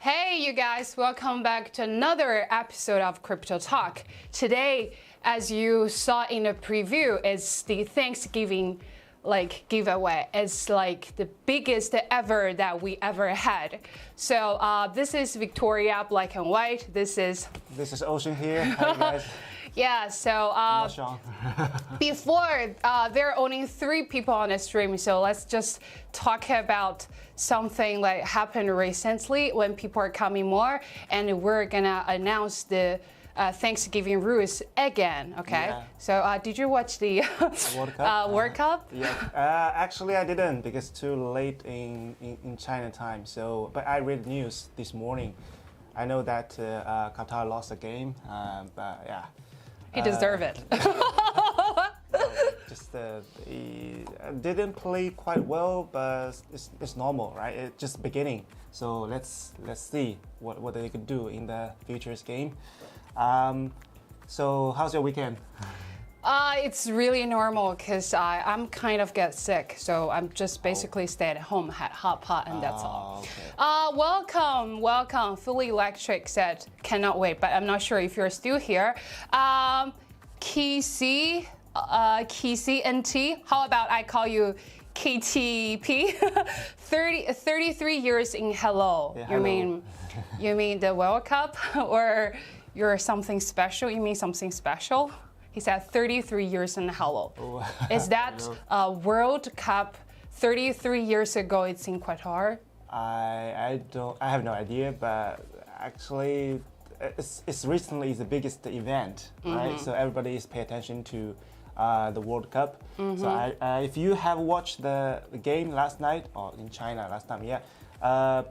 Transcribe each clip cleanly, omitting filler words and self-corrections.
Hey, you guys, welcome back to another episode of Crypto Talk. Today, as you saw in the preview, it's the Thanksgiving giveaway. It's like the biggest ever that we ever had. So this is Victoria, Black and White. This is Ocean here. Hi guys. Yeah, so before, there are only 3 people on the stream, so let's just talk about something that happened recently when people are coming more, and we're gonna announce the Thanksgiving rules again, okay? Yeah. So did you watch the World Cup? Yeah. Actually, I didn't because too late in China time. So, but I read news this morning. I know that Qatar lost a game, but yeah. He deserved it. He didn't play quite well, but it's normal, right? It's just beginning. So let's see what they could do in the futures game. So how's your weekend? It's really normal because I'm kind of get sick, so I'm just basically stay at home, had hot pot, and that's all. Okay. Welcome. Fully Electric said cannot wait, but I'm not sure if you're still here. Kisi NT, how about I call you KTP? 33 years in hello. Yeah, hello. You mean the World Cup, or you're something special? You mean something special? He said 33 years in hello. Oh. Is that World Cup 33 years ago? It's in Qatar. I have no idea, but actually, it's recently the biggest event, right? So everybody is paying attention to the World Cup. So if you have watched the game last night or in China last time,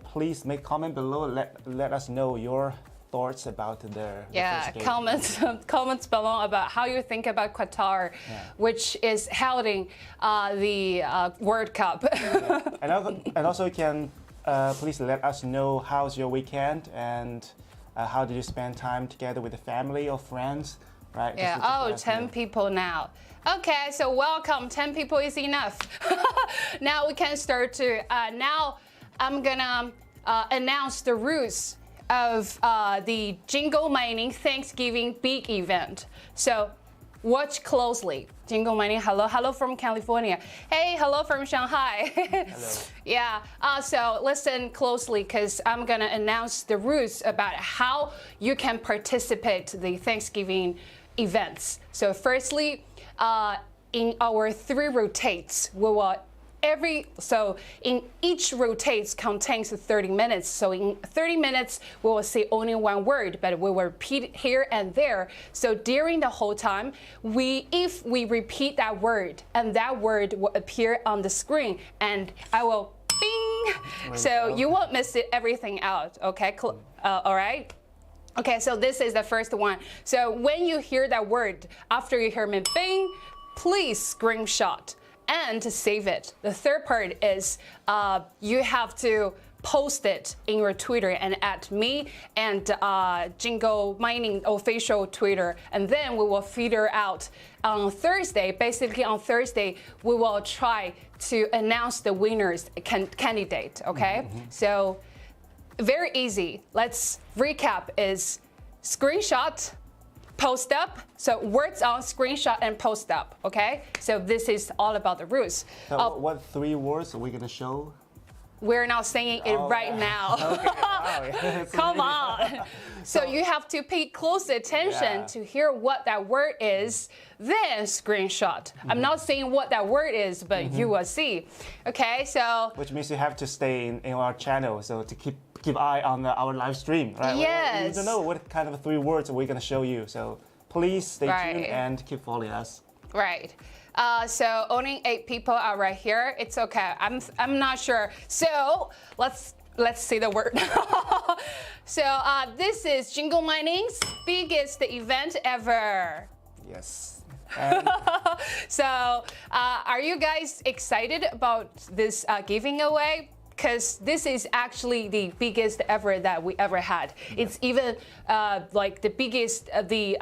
please make comment below. Let us know your thoughts about the first game. Comments below about how you think about Qatar, which is holding the World Cup. And also you can please let us know how's your weekend and how did you spend time together with the family or friends, right? Yeah. 10 people now. Okay, so welcome. 10 people is enough. Now we can start to. Now I'm gonna announce the rules of the Jingle Mining Thanksgiving big event. So watch closely. Jingle Mining, hello from California. Hey, hello from Shanghai. Hello. Yeah, so listen closely because I'm gonna announce the rules about how you can participate the Thanksgiving events. So firstly, in our 3 rotates, we will in each rotates contains 30 minutes. So in 30 minutes, we will say only one word, but we will repeat here and there. So during the whole time, if we repeat that word, and that word will appear on the screen, and I will bing. So you won't miss everything out, okay? All right? Okay, so this is the first one. So when you hear that word, after you hear me bing, please screenshot and save it. The third part is you have to post it in your Twitter and at me and Jingle Mining official Twitter, and then we will figure out on Thursday. Basically on Thursday, we will try to announce the winners candidate, okay? So very easy. Let's recap is screenshot, post up. So words on screenshot and post up, okay? So this is all about the rules. So what 3 words are we gonna show? We're not saying it right now. Okay. Wow. Come on. So you have to pay close attention to hear what that word is, then screenshot. I'm not saying what that word is, but you will see. Okay, so. Which means you have to stay in our channel, so to keep eye on our live stream, right? Yes. We don't know what kind of 3 words we're gonna show you, so please stay tuned and keep following us. Right. So only 8 people are right here. It's okay. I'm not sure. So let's see the word. So this is Jingle Mining's biggest event ever. Yes. So are you guys excited about this giving away? Because this is actually the biggest ever that we ever had. It's even like the biggest, the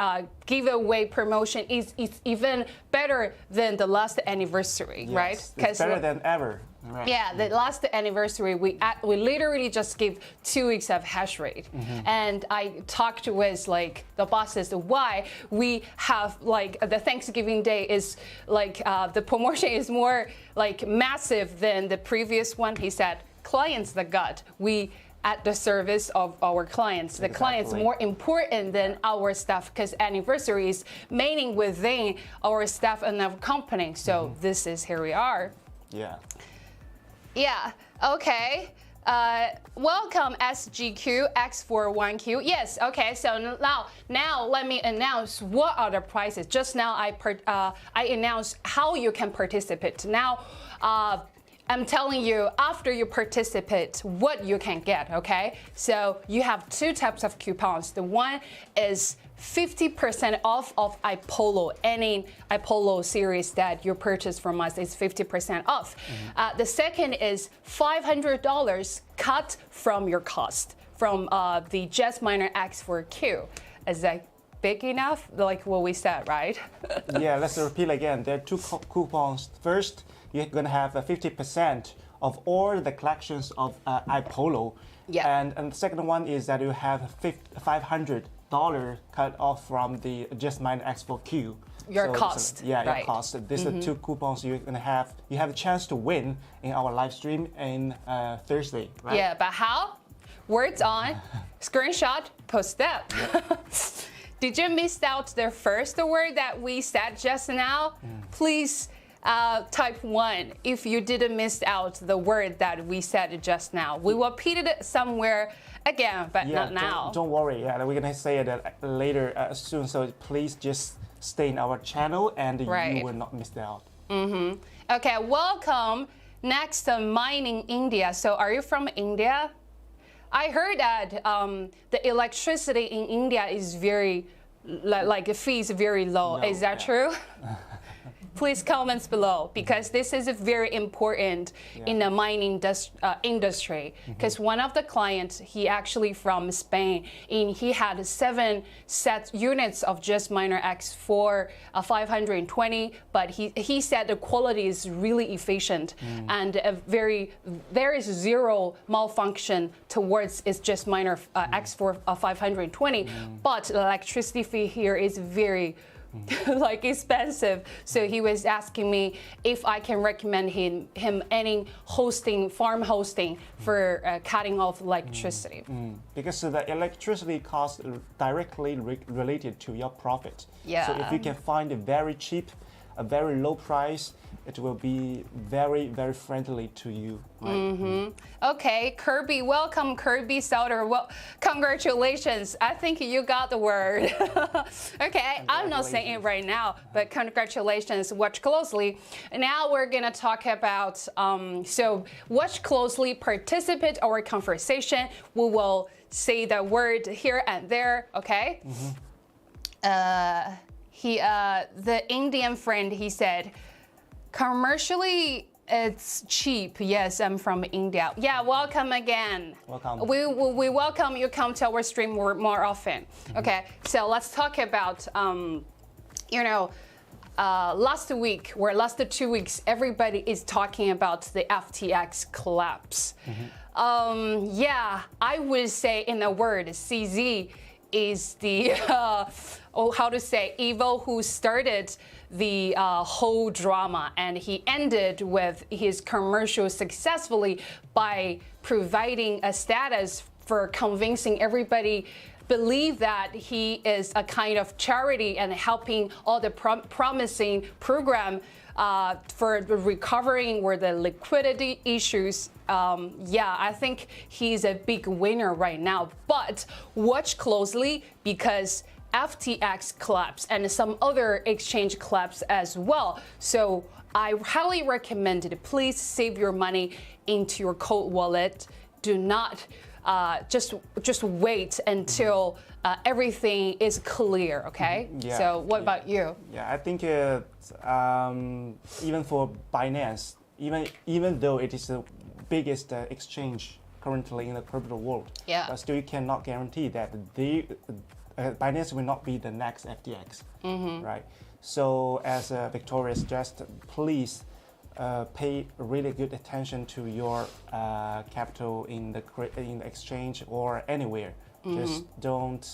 giveaway promotion is even better than the last anniversary, right? It's better than ever. Right. Yeah, the last anniversary, we literally just gave 2 weeks of hash rate, and I talked with like the bosses why we have like the Thanksgiving Day is like the promotion is more like massive than the previous one. He said, clients the gut. We at the service of our clients. The client's more important than our staff because anniversary is mainly within our staff and our company. So this is here we are. Yeah. Yeah, okay. Welcome SGQ X41Q. Yes, okay. So now let me announce what are the prices. Just now I announced how you can participate. Now I'm telling you after you participate what you can get, okay? So you have 2 types of coupons. The one is 50% off of iPolo. Any iPolo series that you purchase from us is 50% off. The second is $500 cut from your cost from the Jetminer X4Q. Is that big enough? Like what we said, right? Yeah, let's repeat again. There are 2 coupons. First, you're going to have a 50% of all the collections of iPolo. Yeah. And the second one is that you have $500 cut off from the Jetminer X4Q. Your cost. Yeah, right. your cost. These are 2 coupons you're going to have. You have a chance to win in our live stream in Thursday, right? Yeah, but how? Words on, screenshot, post that. Did you miss out the first word that we said just now? Please type 1 if you didn't miss out the word that we said just now. We will repeat it somewhere again, but not now. Don't worry. Yeah, we're gonna say it later soon. So please just stay in our channel, and you will not miss out. Okay, welcome. Next, mining India. So, are you from India? I heard that the electricity in India is very, like the fee is very low. No, is that true? Please comments below because this is very important in the mining industry. Because one of the clients, he actually from Spain, and he had 7 set units of Jetminer X4 520, but he said the quality is really efficient and there is 0 malfunction towards its Jetminer X4 520, but the electricity fee here is very like expensive. So he was asking me if I can recommend him any farm hosting for cutting off electricity. Because the electricity cost directly related to your profit. Yeah. So if you can find a very cheap, a very low price, it will be very, very friendly to you. Right? Okay, Kirby, welcome, Kirby Sauter. Well, congratulations. I think you got the word. Okay, I'm not saying it right now, but congratulations. Watch closely. Now we're gonna talk about, so watch closely, participate our conversation. We will say the word here and there, okay? The Indian friend, he said, commercially, it's cheap. Yes, I'm from India. Yeah, welcome again. Welcome. We welcome you come to our stream more often. Okay, so let's talk about, last week or last 2 weeks, everybody is talking about the FTX collapse. Yeah, I would say in a word, CZ is the, evil who started the whole drama, and he ended with his commercial successfully by providing a status for convincing everybody believe that he is a kind of charity and helping all the promising program for the recovering or the liquidity issues. Yeah, I think he's a big winner right now, but watch closely because FTX collapse and some other exchange collapse as well. So I highly recommend it. Please save your money into your cold wallet. Do not just wait until everything is clear, okay? Yeah. So what about you? Yeah, I think even for Binance, even though it is the biggest exchange currently in the crypto world, but still you cannot guarantee that Binance will not be the next FTX, right? So as Victoria suggested, please pay really good attention to your capital in the exchange or anywhere. Just don't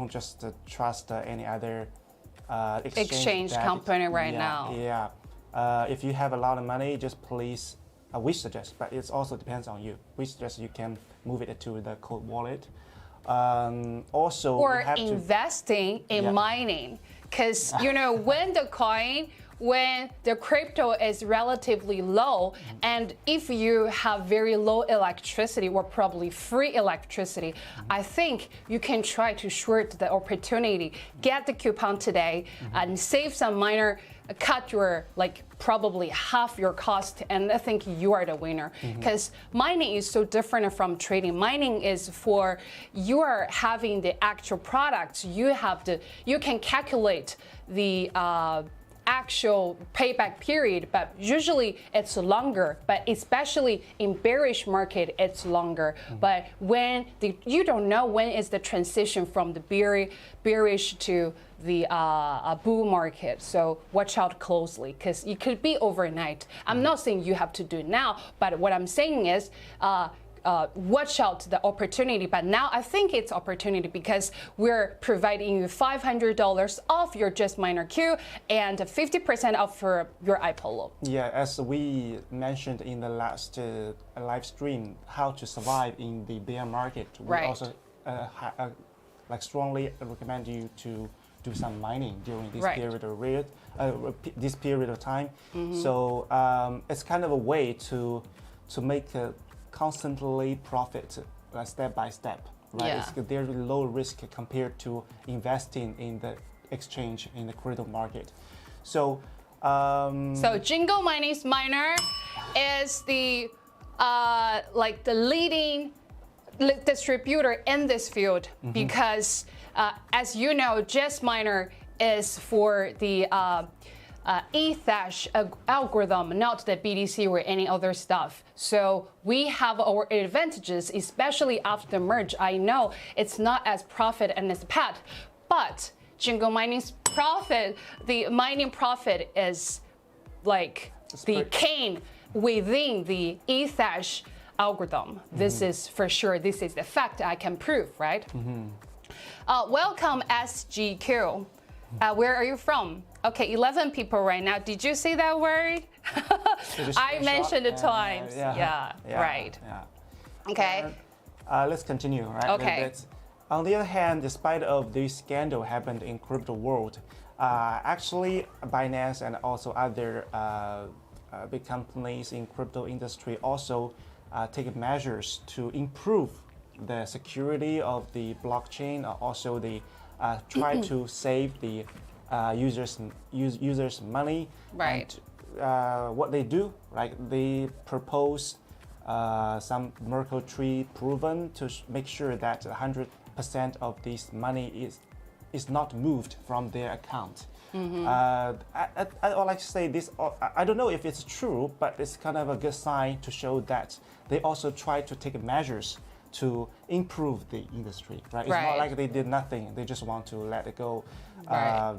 just trust any other exchange company right now. Yeah. If you have a lot of money, just please. We suggest, but it also depends on you. We suggest you can move it to the cold wallet. Also, or you have investing in mining, because when the crypto is relatively low, and if you have very low electricity or probably free electricity, I think you can try to short the opportunity, get the coupon today, and save some miner, cut your probably half your cost, and I think you are the winner, because mining is so different from trading. Mining is for you are having the actual products. You can calculate the actual payback period, but usually it's longer, but especially in bearish market it's longer. But when you don't know when is the transition from the bearish to the bull market, so watch out closely, because it could be overnight. I'm not saying you have to do it now, but what I'm saying is watch out the opportunity. But now I think it's opportunity, because we're providing you $500 off your JustMiner Q and 50% off for your iPollo. Yeah, as we mentioned in the last live stream, how to survive in the bear market. We also strongly recommend you to do some mining during this period of time. So it's kind of a way to make a constantly profit step by step, right? Yeah. It's very low risk compared to investing in the exchange in the crypto market. So Jingo Mining's miner is the the leading distributor in this field, because as you know, JustMiner is for the Ethash algorithm, not the BTC or any other stuff. So we have our advantages, especially after the merge. I know it's not as profit and as pat, but Jingo Mining's profit, the mining profit is like the cane within the Ethash algorithm. This is for sure. This is the fact I can prove, right? Welcome SGQ. Where are you from? Okay, 11 people right now. Did you see that word? I mentioned it twice. Right. Okay. Let's continue, right? Okay. On the other hand, despite of this scandal happened in crypto world, actually Binance and also other big companies in crypto industry also take measures to improve the security of the blockchain, also the try to save the users money. Right. And, what they do, right? They propose some Merkle tree proven to make sure that 100% of this money is not moved from their account. I would like to say this. I don't know if it's true, but it's kind of a good sign to show that they also try to take measures to improve the industry, right? It's not like they did nothing. They just want to let it go.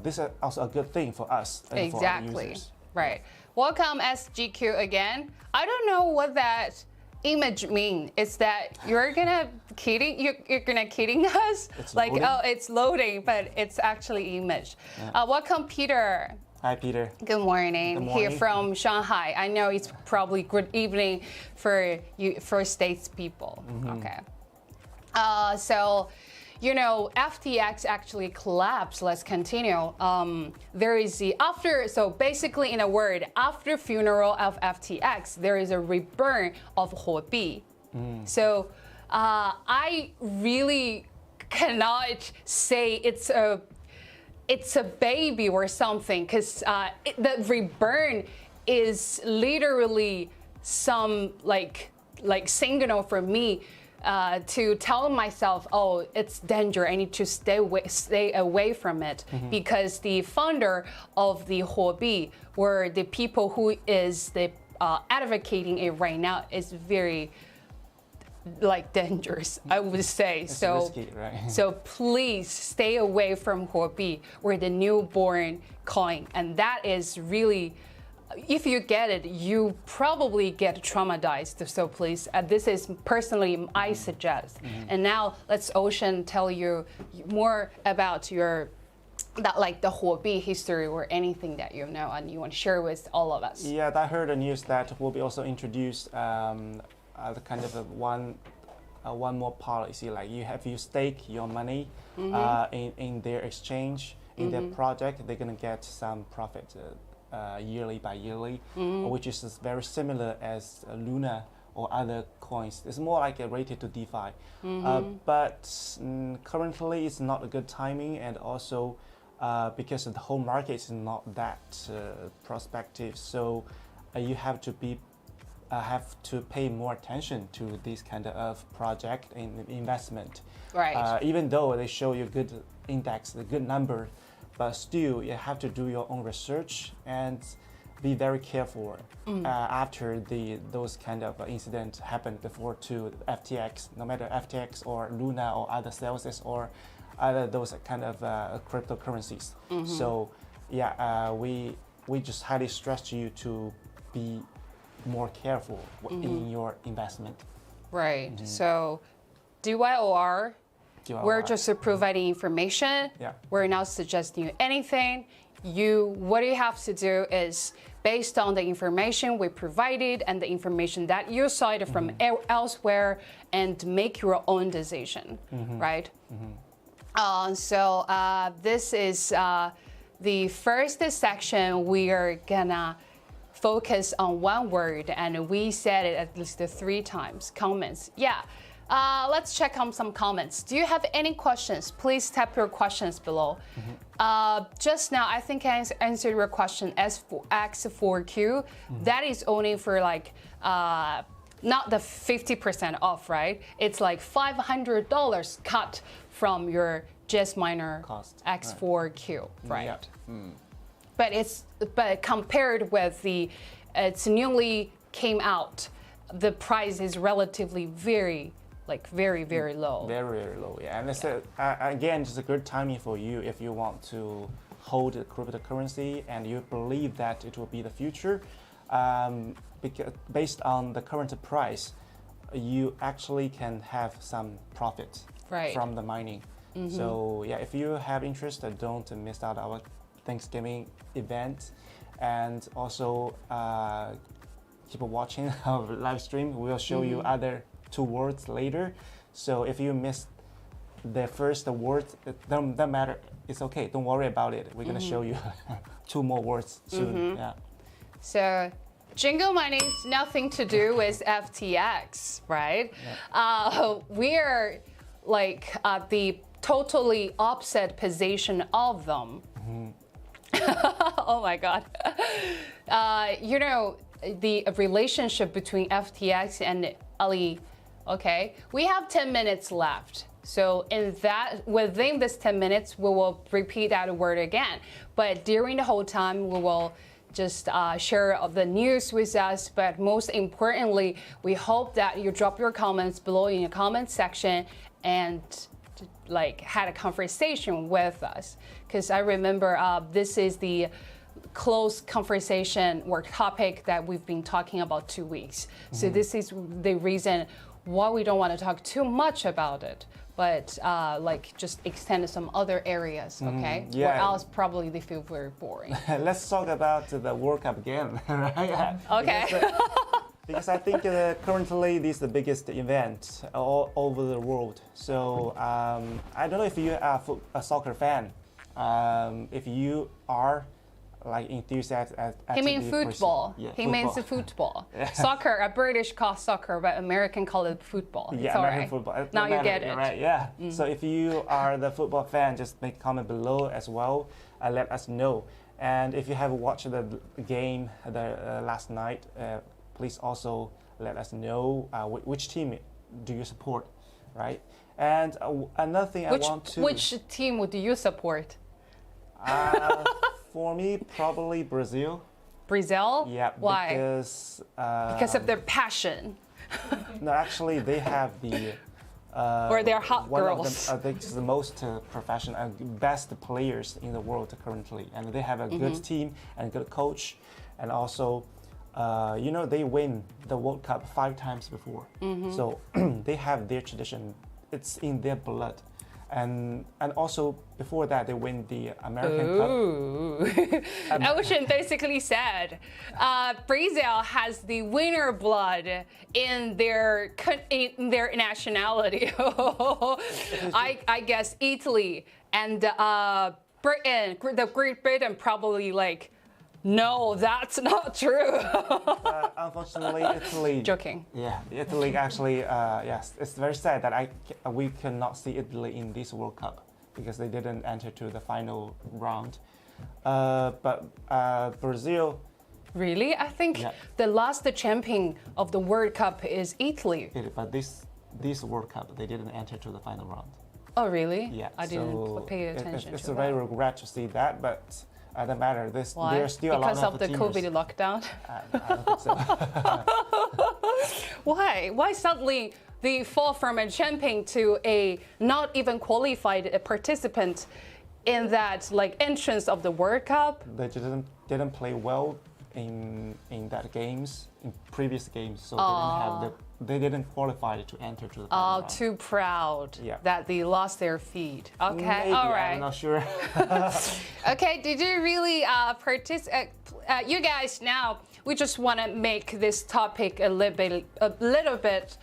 This is also a good thing for us and for our users. Right. Welcome SGQ again. I don't know what that image mean. Is that you're gonna kidding us? It's like loading. It's loading, but it's actually image. Welcome Peter. Hi Peter. Good morning. Good morning. Here from Shanghai. I know it's probably good evening for you, for States people. Okay. So, you know, FTX actually collapsed. Let's continue. There is the so basically in a word, after funeral of FTX, there is a reborn of Huobi. So I really cannot say it's a baby or something, because the reborn is literally some like signal for me to tell myself, oh, it's danger. I need to stay away from it, because the founder of the Huobi, or the people who is the advocating it right now, is very dangerous, I would say. It's so risky, right? So please stay away from Huobi, or the newborn coin, and that is really if you get it, you probably get traumatized. So please, this is personally I suggest. And now let's Ocean tell you more about your like the Huobi history or anything that you know and you want to share with all of us. Yeah, I heard the news that Huobi also introduced the kind of one more policy, like you stake your money in their exchange, in their project, they're gonna get some profit yearly by yearly, which is very similar as Luna or other coins. It's more like rated to DeFi, but currently it's not a good timing, and also because the whole market is not that prospective, so you have to pay more attention to this kind of project and investment. Right. Even though they show you good index, a good number, but still you have to do your own research and be very careful after those kind of incidents happened before to FTX, no matter FTX or Luna or other Celsius or other those kind of cryptocurrencies. So yeah, we just highly stress you to be more careful in your investment. Right. So DYOR, we're just providing information. Yeah. We're not suggesting you anything. What you have to do is based on the information we provided and the information that you saw it from elsewhere, and make your own decision, right? So this is the first section. We are gonna focus on one word, and we said it at least 3 times. Comments. Yeah. Let's check on some comments. Do you have any questions? Please type your questions below. Just now, I think I answered your question X4Q. That is only for like, not the 50% off, right? It's like $500 cut from your JS Miner Cost, X4Q, right? Yeah. But compared with it's newly came out, the price is relatively very low. Very low, yeah. And it's again, just a good timing for you if you want to hold a cryptocurrency and you believe that it will be the future. Because based on the current price, you actually can have some profit from the mining. So yeah, if you have interest, don't miss out our Thanksgiving event, and also keep watching our live stream. We'll show you other 2 words later. So if you missed the first word, it don't matter. It's okay. Don't worry about it. We're gonna show you 2 more words soon. Yeah. So Jingo mining is nothing to do with FTX, right? Yeah. We are like at the totally opposite position of them. Oh my God. You know, the relationship between FTX and Ali. Okay, we have 10 minutes left. So within this 10 minutes, we will repeat that word again. But during the whole time, we will just share the news with us. But most importantly, we hope that you drop your comments below in the comment section and like had a conversation with us. Because I remember this is the close conversation or topic that we've been talking about 2 weeks. So this is the reason why we don't want to talk too much about it, but like just extend to some other areas, okay? Yeah. Or else probably they feel very boring. Let's talk about the World Cup again, right? Okay. Because I think currently this is the biggest event all over the world. So I don't know if you are a soccer fan. If you are like enthusiastic. He means football. Yeah, he means football. Soccer, a British call soccer, but American call it football. Yeah, it's all American right. football. Now you get it. Right, yeah. So if you are the football fan, just make a comment below as well. Let us know. And if you have watched the game last night, please also let us know which team do you support, right? And another thing Which team would you support? For me, probably Brazil. Brazil? Yeah. Why? Because of their passion. No, actually, they have the. Or they're hot girls. I think it's the most professional and best players in the world currently, and they have a good team and good coach, and also, they win the World Cup 5 times before, so they have their tradition. It's in their blood, and also before that they win the American Cup. Ooh. Ocean basically said Brazil has the winner blood in their nationality. I guess Italy and Britain, the Great Britain probably like, no, that's not true. Unfortunately, Italy. Joking. Yeah, Italy actually. Yes, it's very sad that we cannot see Italy in this World Cup because they didn't enter to the final round. But Brazil. Really? I think the last champion of the World Cup is Italy. But this World Cup, they didn't enter to the final round. Oh, really? Yeah. I didn't pay attention it's to a that. very regret to see that, but it doesn't matter. Why? There's still Because a lot of the teamers. COVID lockdown? I don't think so. Why? Why suddenly they fall from a champion to a not even qualified participant in that like entrance of the World Cup? They didn't play well in that games, in previous games, so they didn't qualify to enter to the final round. Too proud that they lost their feet. Okay, Maybe, all right. I'm not sure. Okay, did you really participate? You guys, now we just want to make this topic a little bit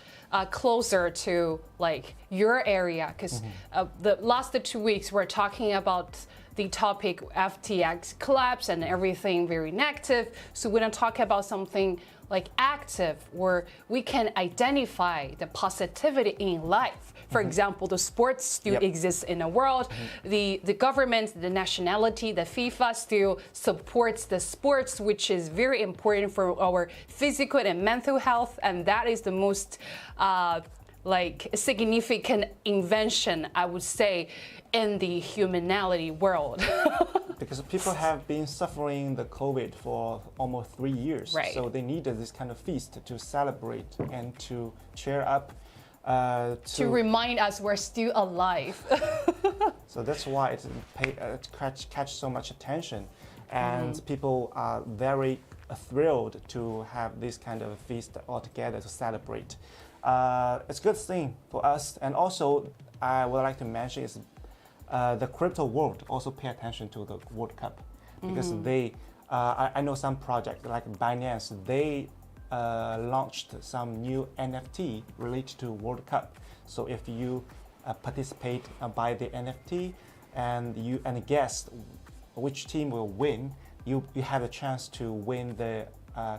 closer to like your area, because the last 2 weeks we're talking about the topic FTX collapse and everything very negative. So we're gonna talk about something like active, where we can identify the positivity in life. For example, the sports still exists in the world. The government, the nationality, the FIFA still supports the sports, which is very important for our physical and mental health. And that is the most like significant invention, I would say, in the humanity world. Because people have been suffering the COVID for almost 3 years. Right. So they needed this kind of feast to celebrate and to cheer up. To remind us we're still alive. So that's why it catch so much attention. And people are very thrilled to have this kind of feast all together to celebrate. It's a good thing for us. And also, I would like to mention is the crypto world also pay attention to the World Cup, because I know some project like Binance, they launched some new NFT related to World Cup. So if you participate by the NFT and guess which team will win, you have a chance to win the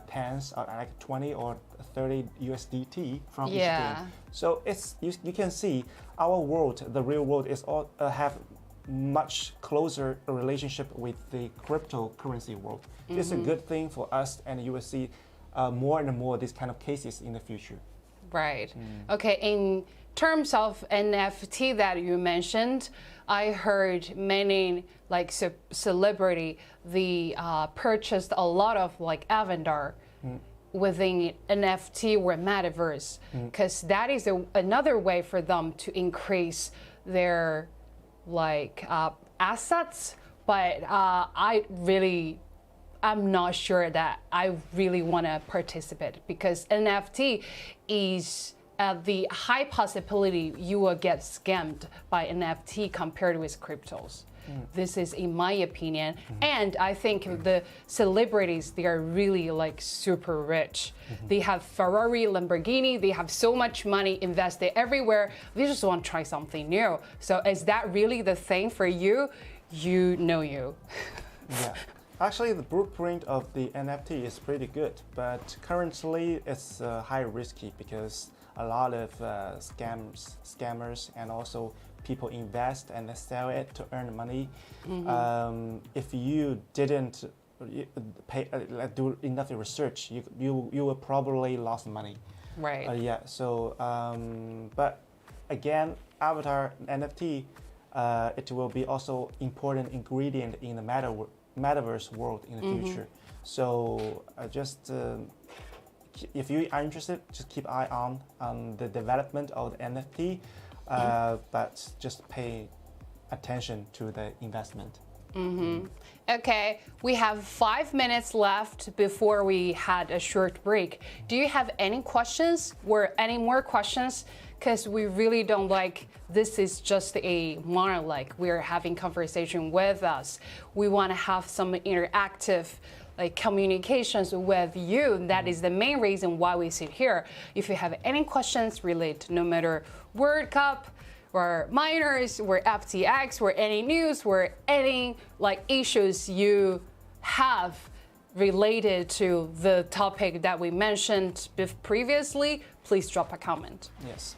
tens or like 20 or 30 USDT from each team. So it's you can see our world, the real world, is all have much closer relationship with the cryptocurrency world. It's a good thing for us, and you will see more and more these kind of cases in the future. Right. Okay. In terms of NFT that you mentioned, I heard many like celebrity they purchased a lot of like avatar within NFT or metaverse, because that is another way for them to increase their like assets. But I'm not sure that I really want to participate, because NFT is the high possibility you will get scammed by NFT compared with cryptos. This is in my opinion. And I think the celebrities, they are really like super rich. They have Ferrari, Lamborghini, they have so much money invested everywhere. They just want to try something new. So is that really the thing for you? You know you. Yeah. Actually, the blueprint of the NFT is pretty good, but currently it's high risky because a lot of scammers and also people invest and sell it to earn money. If you didn't do enough research, you will probably lost money. Right. Yeah. So, but again, avatar NFT, it will be also important ingredient in the metaverse world in the future. So just if you are interested, just keep eye on the development of the NFT, but just pay attention to the investment. Okay, we have 5 minutes left before we had a short break. Do you have any questions or any more questions? Because we really don't like this is just a monologue. We're having conversation with us. We want to have some interactive like communications with you. That is the main reason why we sit here. If you have any questions related, no matter World Cup, or miners, or FTX, or any news, or any like issues you have related to the topic that we mentioned previously, please drop a comment. Yes.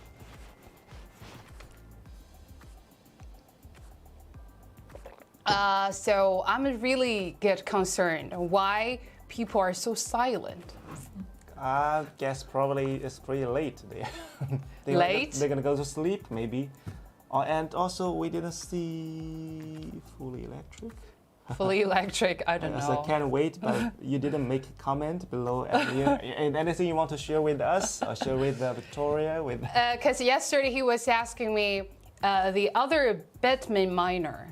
So I'm really get concerned why people are so silent. I guess probably it's pretty late. Late? They're gonna go to sleep maybe. And also we didn't see Fully Electric. Fully electric, I don't Yes, know. I can't wait, but you didn't make a comment below. And anything you want to share with us or share with Victoria? Because yesterday he was asking me the other Bitcoin miner.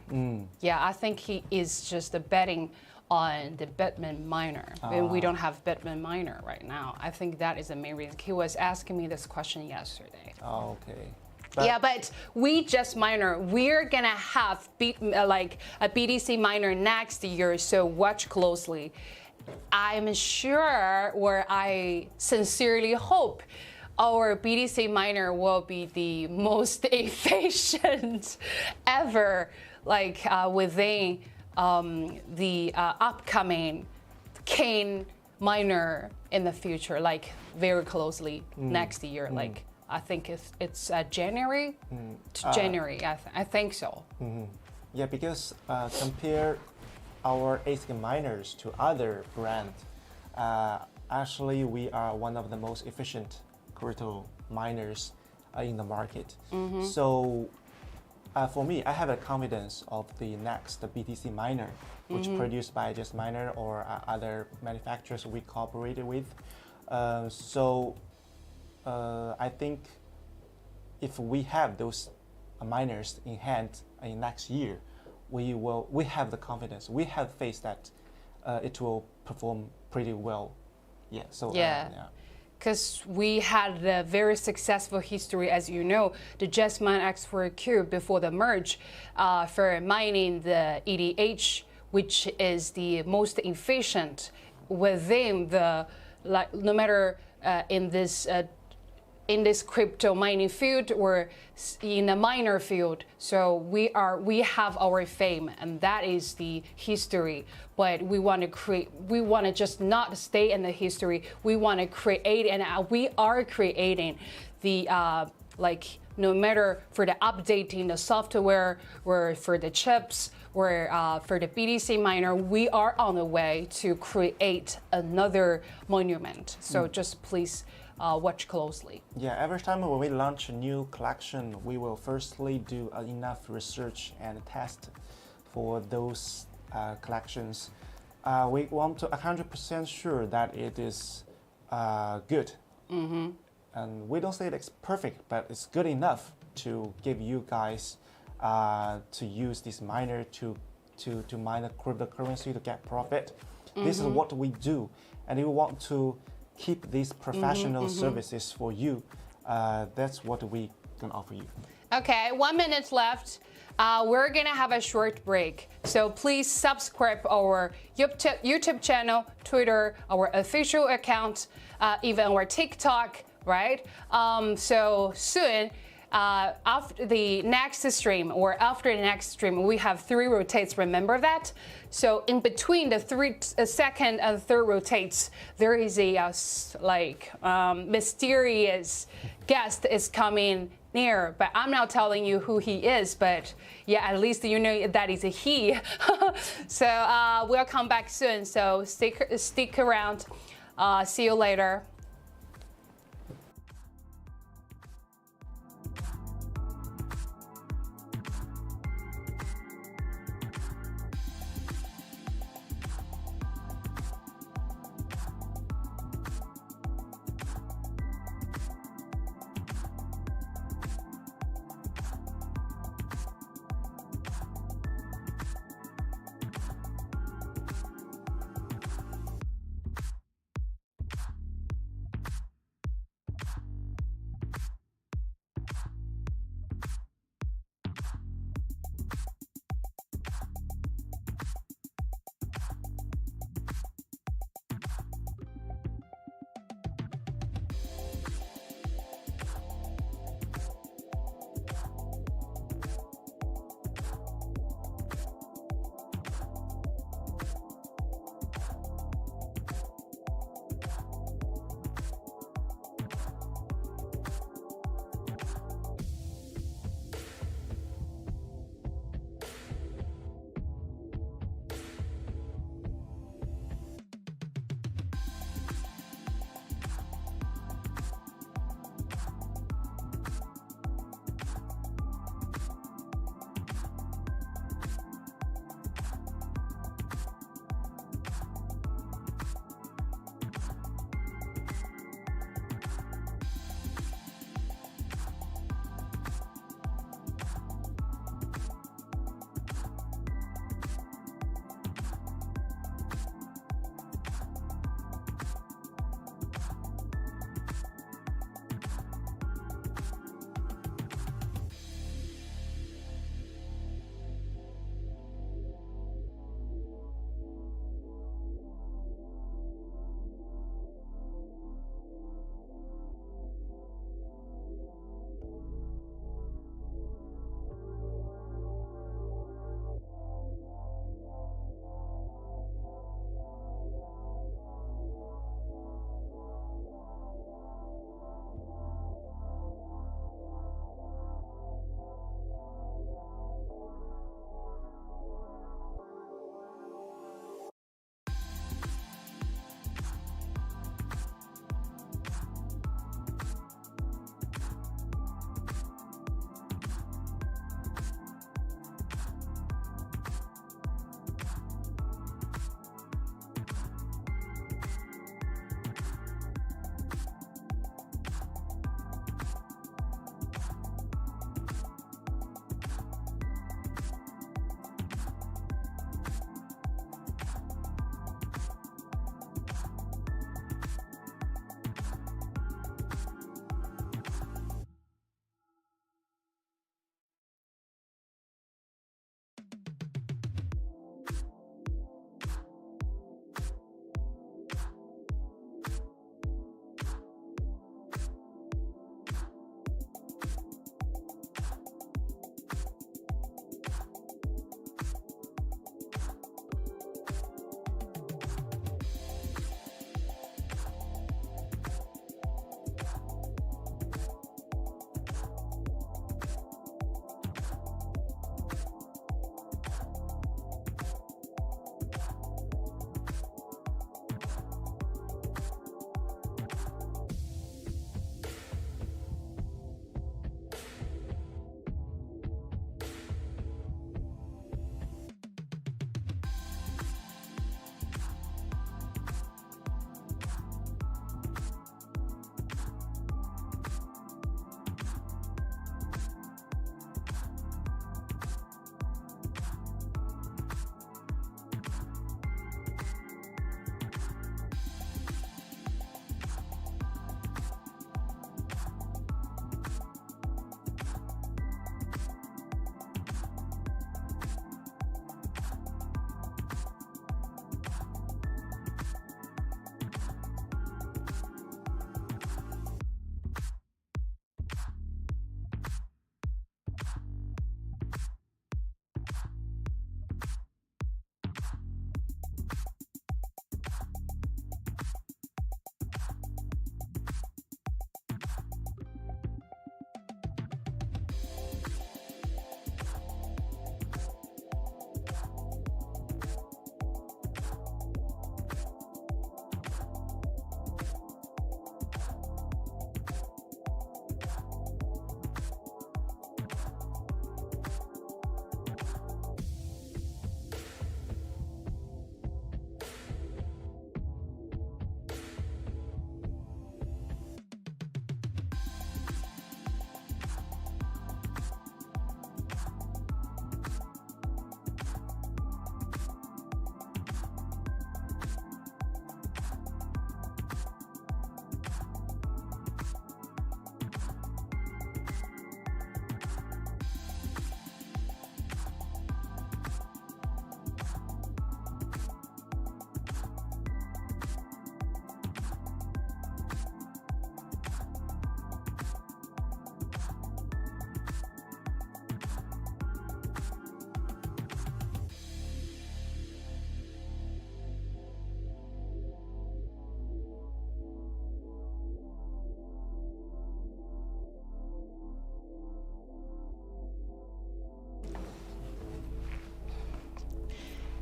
Yeah, I think he is just betting on the Bitcoin miner. And we don't have Bitcoin miner right now. I think that is the main reason. He was asking me this question yesterday. Oh, okay. But we just miner. We're gonna have like a BTC miner next year, so watch closely. I'm sure, or I sincerely hope, our BTC miner will be the most efficient ever, like within the upcoming Kane miner in the future, like very closely next year, like. I think it's January to January. I think so. Yeah, because compare our ASIC miners to other brands, actually we are one of the most efficient crypto miners in the market. So for me, I have a confidence of the next BTC miner, which produced by Just Miner or other manufacturers we cooperated with. I think if we have those miners in hand in next year, we have the confidence, we have faith that it will perform pretty well. Yeah. So because we had a very successful history, as you know, the JustMine X4Q before the merge for mining the ETH, which is the most efficient within the, like, no matter in this crypto mining field or in a miner field. So we have our fame, and that is the history. But we want to just not stay in the history. We want to create, and we are creating the like, no matter for the updating the software or for the chips or for the BTC miner, we are on the way to create another monument. So just please watch closely. Yeah, every time when we launch a new collection, we will firstly do enough research and test for those collections. We want to 100% sure that it is good. And we don't say it's perfect, but it's good enough to give you guys to use this miner to mine the cryptocurrency to get profit. This is what we do, and we want to keep these professional services for you. That's what we can offer you. Okay, 1 minute left. We're gonna have a short break. So please subscribe our YouTube channel, Twitter, our official account, even our TikTok, right? So soon, after the next stream we have 3 rotates, remember that? So in between the second and third rotates, there is a mysterious guest is coming near, but I'm not telling you who he is, but yeah, at least you know that is a he. So we'll come back soon, so stick around. See you later.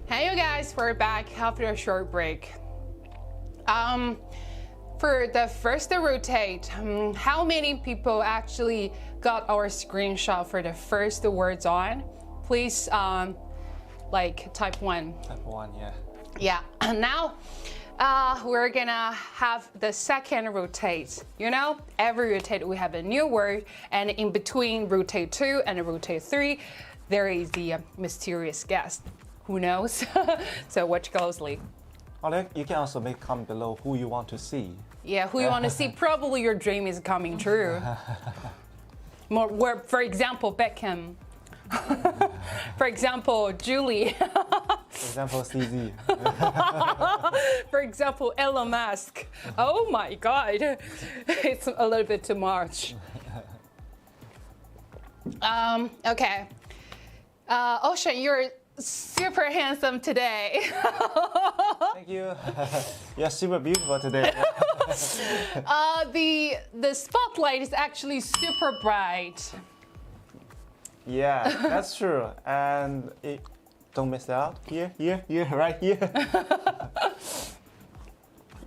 Hey you guys, we're back after a short break. For the first rotate, how many people actually got our screenshot for the first words on? Please, like type 1. Type 1, yeah. Yeah, and now we're gonna have the second rotate. You know, every rotate we have a new word, and in between rotate 2 and rotate 3, there is the mysterious guest. Who knows? So watch closely. Or you can also make comment below who you want to see. Yeah, who you want to see? Probably your dream is coming true. More, for example, Beckham. For example, Julie. For example, CZ. For example, Elon Musk. Oh my God, it's a little bit too much. Okay. Ocean, you're super handsome today. Thank you. You're super beautiful today. The spotlight is actually super bright. Yeah, that's true. And don't miss out. Here, right here.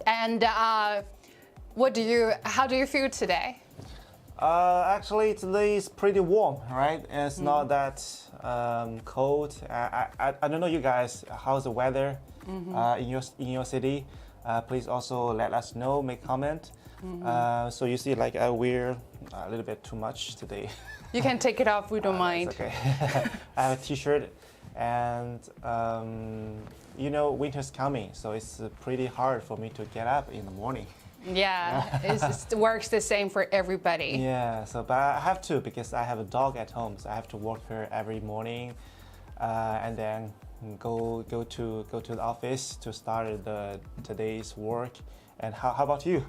And how do you feel today? Actually, today is pretty warm, right? And it's not that cold. I don't know you guys. How's the weather in your city? Please also let us know. Make comment. So you see, like I wear a little bit too much today. You can take it off. We don't mind. Okay. I have a T-shirt, and you know winter's coming, so it's pretty hard for me to get up in the morning. Yeah, it works the same for everybody. Yeah, so but I have to because I have a dog at home, so I have to walk her every morning, and then go to the office to start today's work. And how about you?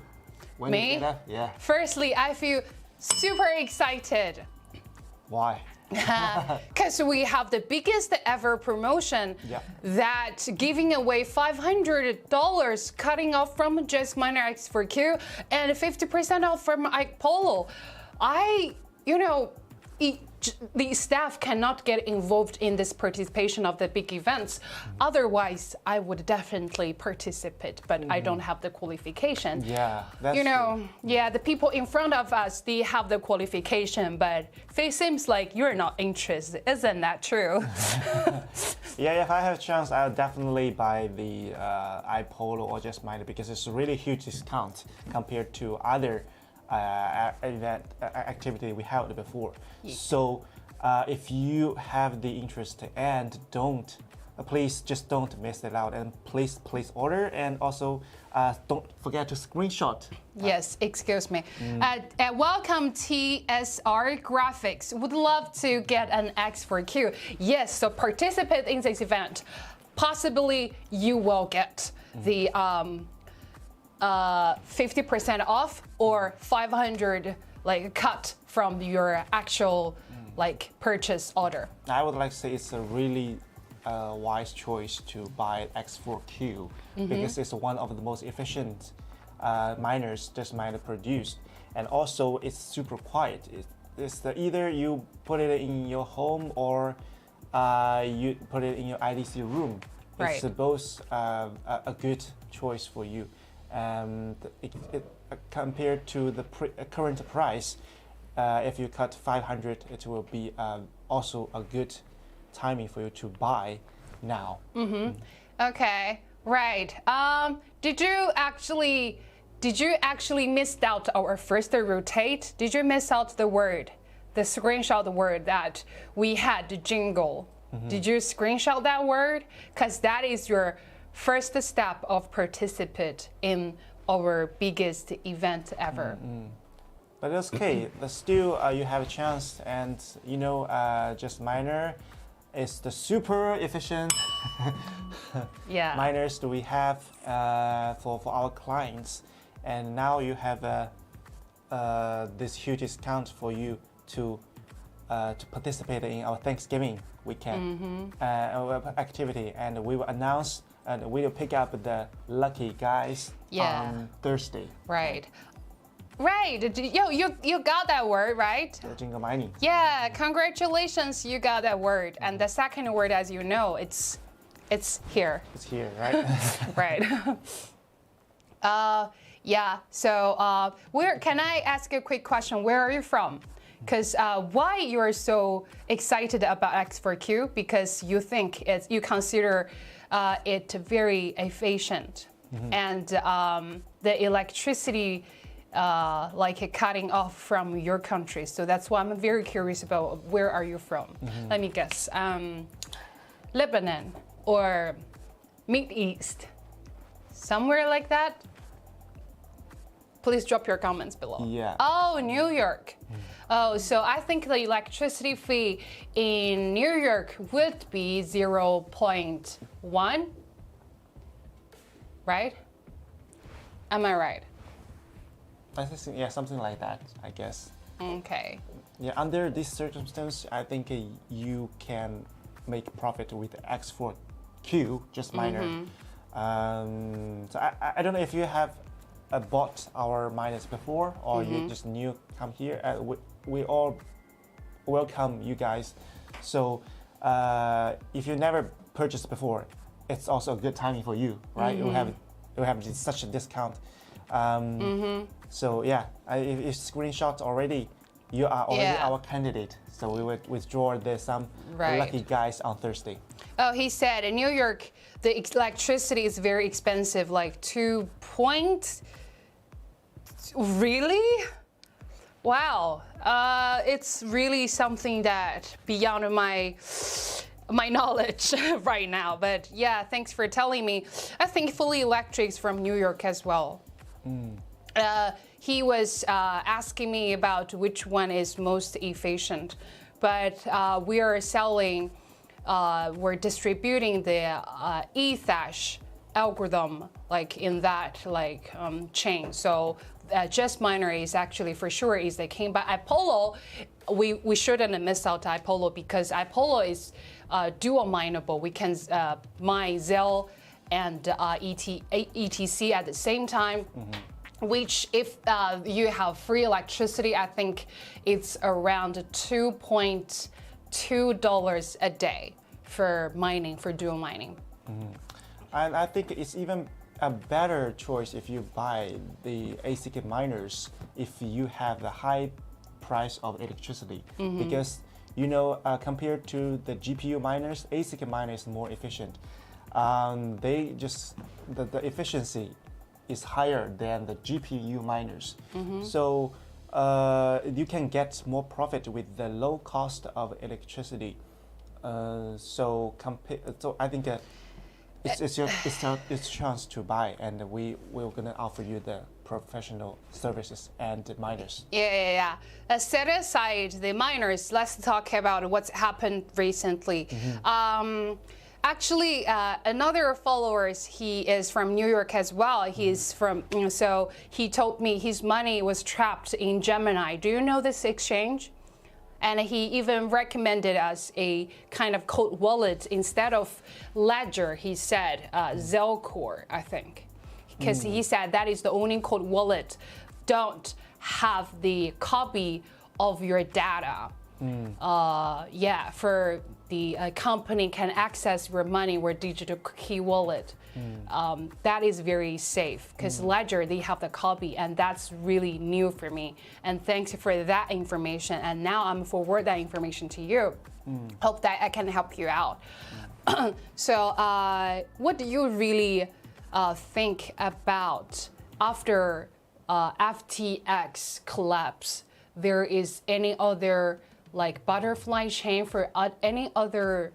When Me? You get up? Yeah. Firstly, I feel super excited. Why? Because we have the biggest ever promotion that giving away $500 cutting off from Just Minor X4Q and 50% off from Ike Polo. The staff cannot get involved in this participation of the big events. Otherwise, I would definitely participate, but I don't have the qualification. Yeah, that's true. Yeah, the people in front of us, they have the qualification, but it seems like you're not interested. Isn't that true? Yeah, if I have a chance, I'll definitely buy the iPolo or Just Minor because it's a really huge discount compared to other event activity we had before. Yeah. So if you have the interest and please just don't miss it out, and please order, and also don't forget to screenshot. Yes, excuse me. Welcome TSR Graphics. Would love to get an X4Q. Yes, so participate in this event. Possibly you will get the 50% off or 500 cut from your actual purchase order. I would like to say it's a really wise choice to buy X4Q because it's one of the most efficient miners Just Minor produced, and also it's super quiet. It's either you put it in your home or you put it in your IDC room. It's both a good choice for you. Compared to the current price, if you cut 500, it will be also a good timing for you to buy now. Okay, right. Did you actually miss out our first rotate? Did you miss out the screenshot word that we had, the jingle? Did you screenshot that word? Because that is your first step of participate in our biggest event ever. But it's okay. But still, you have a chance, and Just Minor is the super efficient miners that we have for our clients, and now you have this huge discount for you to participate in our Thanksgiving weekend activity, and we will announce. And we will pick up the lucky guys on Thursday. Right. You got that word, right? The jingle mining. Yeah, congratulations, you got that word. And the second word, as you know, it's It's here. It's here, right? Right. Yeah. So, where can I ask you a quick question? Where are you from? Because why you are so excited about X4Q? Because you think you consider it very efficient, and the electricity like cutting off from your country. So that's why I'm very curious about where are you from? Let me guess. Lebanon or Middle East, somewhere like that. Please drop your comments below. Yeah. Oh, New York. Oh, so I think the electricity fee in New York would be 0.1, right? Am I right? I think, yeah, something like that, I guess. Okay. Yeah, under this circumstance, I think you can make profit with X4Q, just minor. So I don't know if you have bought our miners before, or you just new come here. We all welcome you guys. So if you never purchased before, it's also a good timing for you, right? You have such a discount. So yeah, if screenshot already, you are already our candidate. So we would withdraw some lucky guys on Thursday. Oh, he said in New York, the electricity is very expensive, like 2 point. Really? Wow. It's really something that beyond my knowledge right now. But yeah, thanks for telling me. I think Fully Electric's from New York as well. He was asking me about which one is most efficient, but we are selling, we're distributing the Ethash algorithm like in that chain. So Just Miner is actually for sure is the king, but Apollo, we shouldn't miss out Apollo because Apollo is dual mineable. We can mine Zell and ETC at the same time. Which, if you have free electricity, I think it's around $2.2 a day for mining, for dual mining. And I think it's even a better choice if you buy the ASIC miners if you have the high price of electricity, because compared to the GPU miners, ASIC miner is more efficient. The efficiency is higher than the GPU miners. So you can get more profit with the low cost of electricity. So I think it's your chance to buy, and we're gonna offer you the professional services and the miners. Yeah. Set aside the miners. Let's talk about what's happened recently. Actually, another followers, he is from New York as well. He's from, so he told me his money was trapped in Gemini. Do you know this exchange? And he even recommended us a kind of cold wallet instead of Ledger. He said Zelcore, I think, because he said that is the only cold wallet. Don't have the copy of your data. For the company can access your money with digital key wallet. That is very safe because Ledger, they have the copy, and that's really new for me. And thanks for that information. And now I'm forward that information to you. Hope that I can help you out. So what do you really think about after FTX collapse? There is any other butterfly chain for any other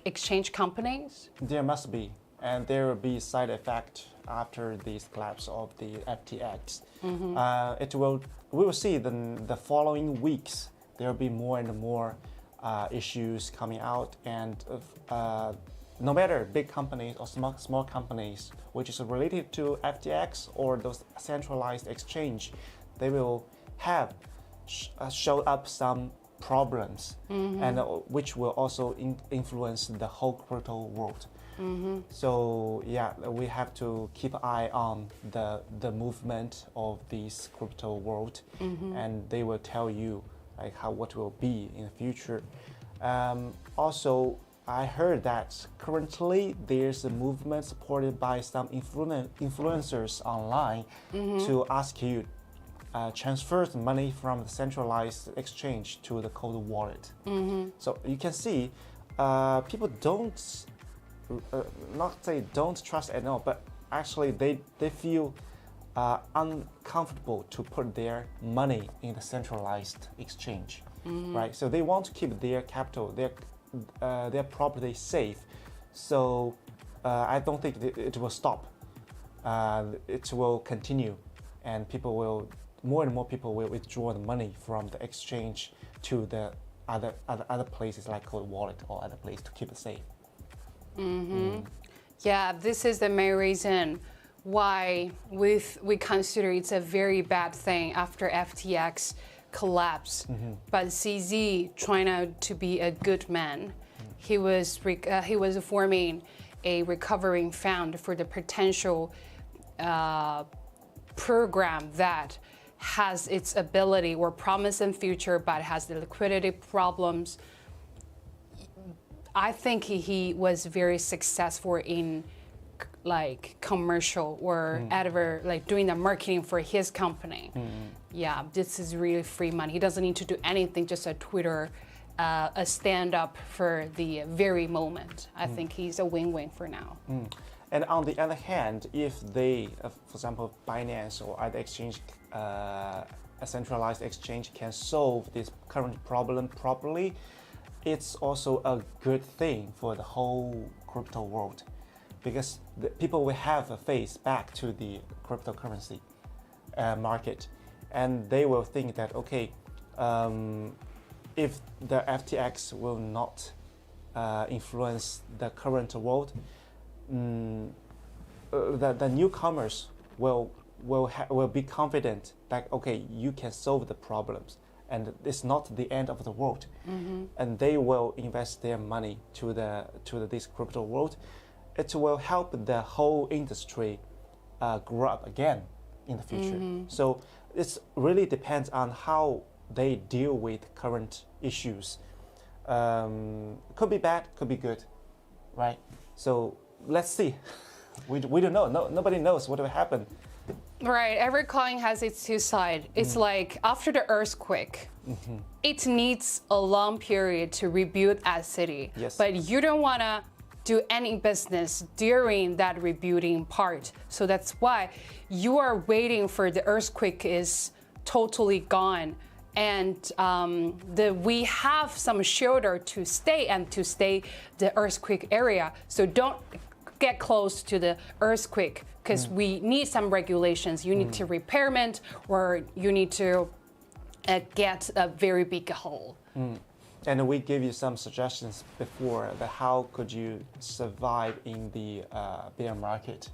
exchange companies? There must be, and there will be side effect after this collapse of the FTX. We will see the following weeks. There will be more and more issues coming out, and no matter big companies or small companies, which is related to FTX or those centralized exchange, they will have show up some problems, and which will also influence the whole crypto world. So yeah, we have to keep an eye on the movement of this crypto world, and they will tell you what will be in the future. Also, I heard that currently there's a movement supported by some influencers online to ask you transfer the money from the centralized exchange to the cold wallet. So you can see people don't, not say don't trust at all, but actually they feel uncomfortable to put their money in the centralized exchange, right? So they want to keep their capital, their property safe. So I don't think it will stop. It will continue, and more and more people will withdraw the money from the exchange to the other places like cold wallet or other place to keep it safe. Yeah, this is the main reason why we consider it's a very bad thing after FTX collapse. But CZ trying out to be a good man. He was forming a recovering fund for the potential program that has its ability or promising future, but has the liquidity problems. I think he was very successful in like commercial or like doing the marketing for his company. Yeah, this is really free money. He doesn't need to do anything, just a Twitter, a stand up for the very moment. I think he's a win-win for now. And on the other hand, if they, for example, Binance or other exchange, a centralized exchange can solve this current problem properly, it's also a good thing for the whole crypto world, because the people will have a face back to the cryptocurrency market, and they will think that, okay, if the FTX will not influence the current world, the newcomers will be confident that, okay, you can solve the problems, and it's not the end of the world, and they will invest their money to this crypto world. It will help the whole industry grow up again in the future. So it really depends on how they deal with current issues. Could be bad, could be good, right? So let's see. We don't know. Nobody knows what will happen. Right, every coin has its two sides. It's like after the earthquake, it needs a long period to rebuild a city. Yes. But you don't want to do any business during that rebuilding part. So that's why you are waiting for the earthquake is totally gone. And we have some shelter to stay the earthquake area. So don't get close to the earthquake, because we need some regulations. You need to repairment, or you need to get a very big hole. And we gave you some suggestions before that how could you survive in the bear market.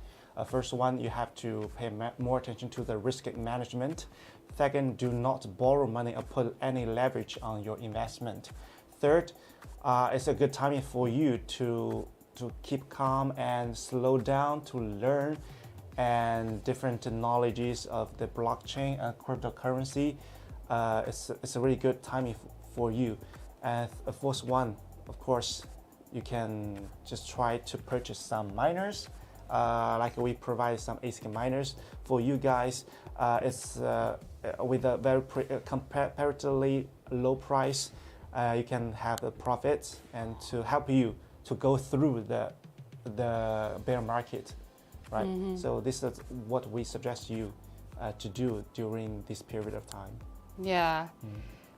First one, you have to pay more attention to the risk management. Second, do not borrow money or put any leverage on your investment. Third, it's a good timing for you to keep calm and slow down to learn and different knowledges of the blockchain and cryptocurrency. It's a really good timing for you. And the fourth one, of course, you can just try to purchase some miners. Like we provide some ASIC miners for you guys. It's with a very comparatively low price. You can have a profit and to help you to go through the bear market, right? So this is what we suggest you to do during this period of time. Yeah.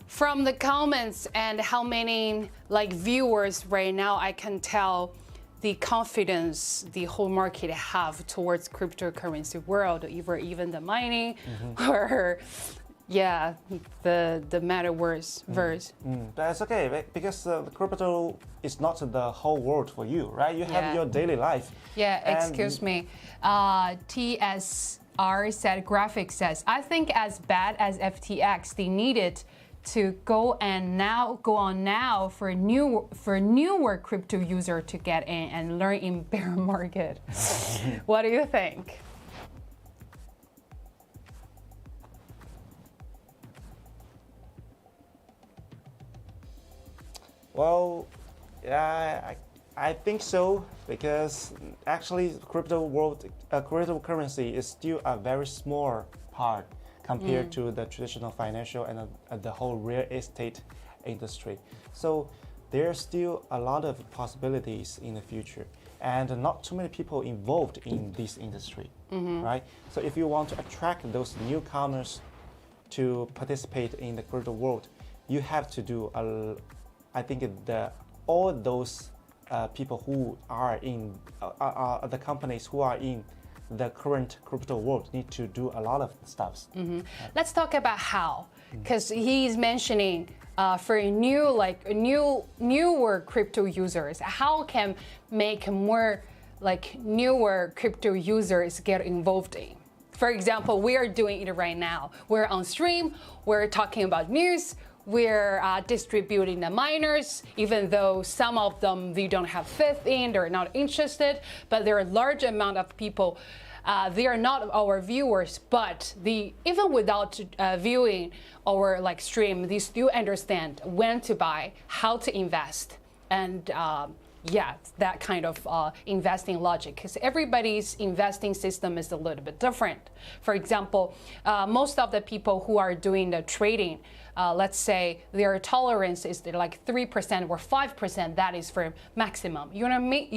From the comments and how many like viewers right now, I can tell the confidence the whole market have towards cryptocurrency world, even the mining or the metaverse verse. That's okay, because the crypto is not the whole world for you, right? You have your daily life. Yeah, excuse me. TSR said, graphics says, I think as bad as FTX, they needed to go on now for newer crypto user to get in and learn in bear market. What do you think? Well, I think so, because actually cryptocurrency is still a very small part compared to the traditional financial and the whole real estate industry. So there are still a lot of possibilities in the future, and not too many people involved in this industry, right? So if you want to attract those newcomers to participate in the crypto world, you have to do I think all those people who are in the companies who are in the current crypto world need to do a lot of stuff. Let's talk about how, because he's mentioning for newer crypto users, how can make more newer crypto users get involved in. For example, we are doing it right now. We're on stream, we're talking about news, we're distributing the miners, even though some of them we don't have faith in, they're not interested, but there are a large amount of people, they are not our viewers, but even without viewing our stream, they still understand when to buy, how to invest, and that kind of investing logic, because everybody's investing system is a little bit different. For example, most of the people who are doing the trading, let's say their tolerance is like 3% or 5%, that is for maximum. You know me,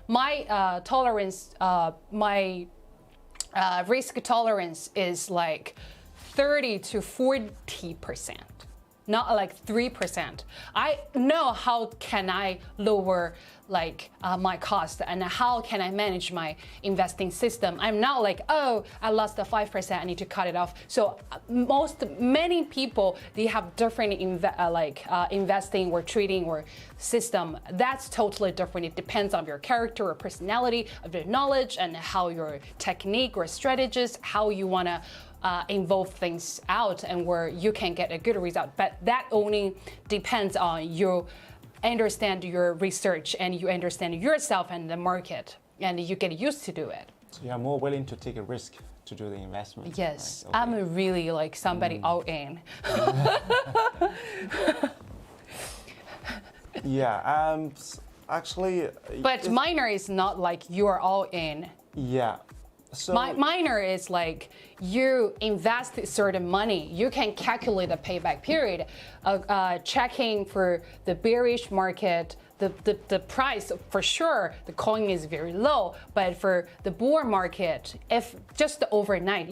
my tolerance, my risk tolerance is like 30 to 40%. Not like 3%. I know how can I lower my cost and how can I manage my investing system. I'm not like, oh, I lost the 5%, I need to cut it off. So many people, they have different investing or trading or system. That's totally different. It depends on your character or personality, of your knowledge, and how your technique or strategist, how you want to involve things out and where you can get a good result. But that only depends on you understand your research and you understand yourself and the market, and you get used to do it. So you are more willing to take a risk to do the investment. Yes, right? Okay. I'm really like somebody all in. Yeah, actually. But miner is not like you are all in. Yeah. So Miner is like you invest certain money. You can calculate the payback period, checking for the bearish market, the price. For sure, the coin is very low, but for the bull market, if just overnight,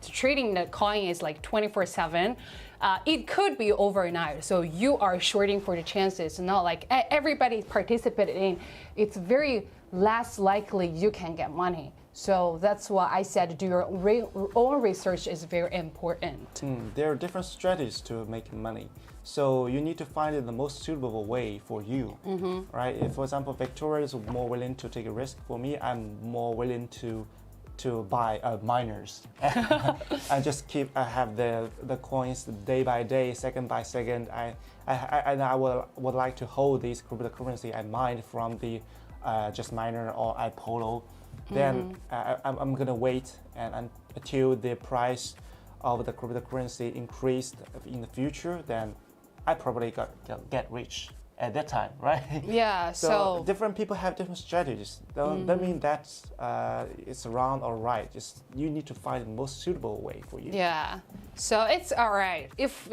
trading the coin is like 24/7. It could be overnight, so you are shorting for the chances. Not like everybody participated in. It's very less likely you can get money. So that's why I said do your own research is very important. There are different strategies to make money. So you need to find the most suitable way for you, right? If, for example, Victoria is more willing to take a risk. For me, I'm more willing to buy miners and just have the coins day by day, second by second. I would like to hold these cryptocurrency I mined from the Just Miner or iPolo. Then I'm gonna wait until the price of the cryptocurrency increased in the future. Then I probably get rich at that time, right? Yeah. So different people have different strategies. That means that it's wrong or right. Just you need to find the most suitable way for you. Yeah. So it's all right if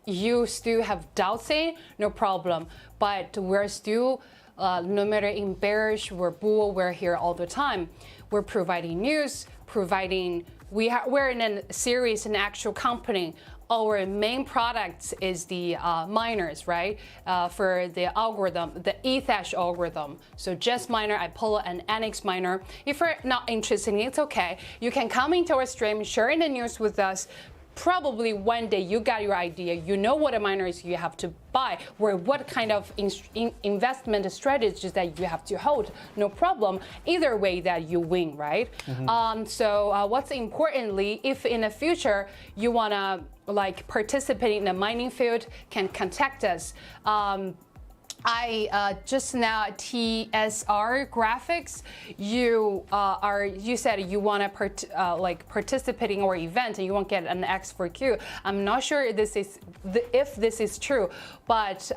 you still have doubts in, no problem. But we're still. No matter in bearish or bull, we're here all the time. We're providing news, we're in a series, an actual company. Our main product is the miners, right? For the algorithm, the Ethash algorithm. So Just Miner, iPolo, and NX Miner. If you're not interested in it, it's okay. You can come into our stream, share the news with us. Probably one day you got your idea, you know what miners you have to buy, or what kind of investment strategies that you have to hold. No problem. Either way that you win, right? So what's importantly, if in the future you wanna participate in the mining field, can contact us. I just now TSR graphics. You said you want to like participate in our event and you won't get an X for Q. I'm not sure if this is true, but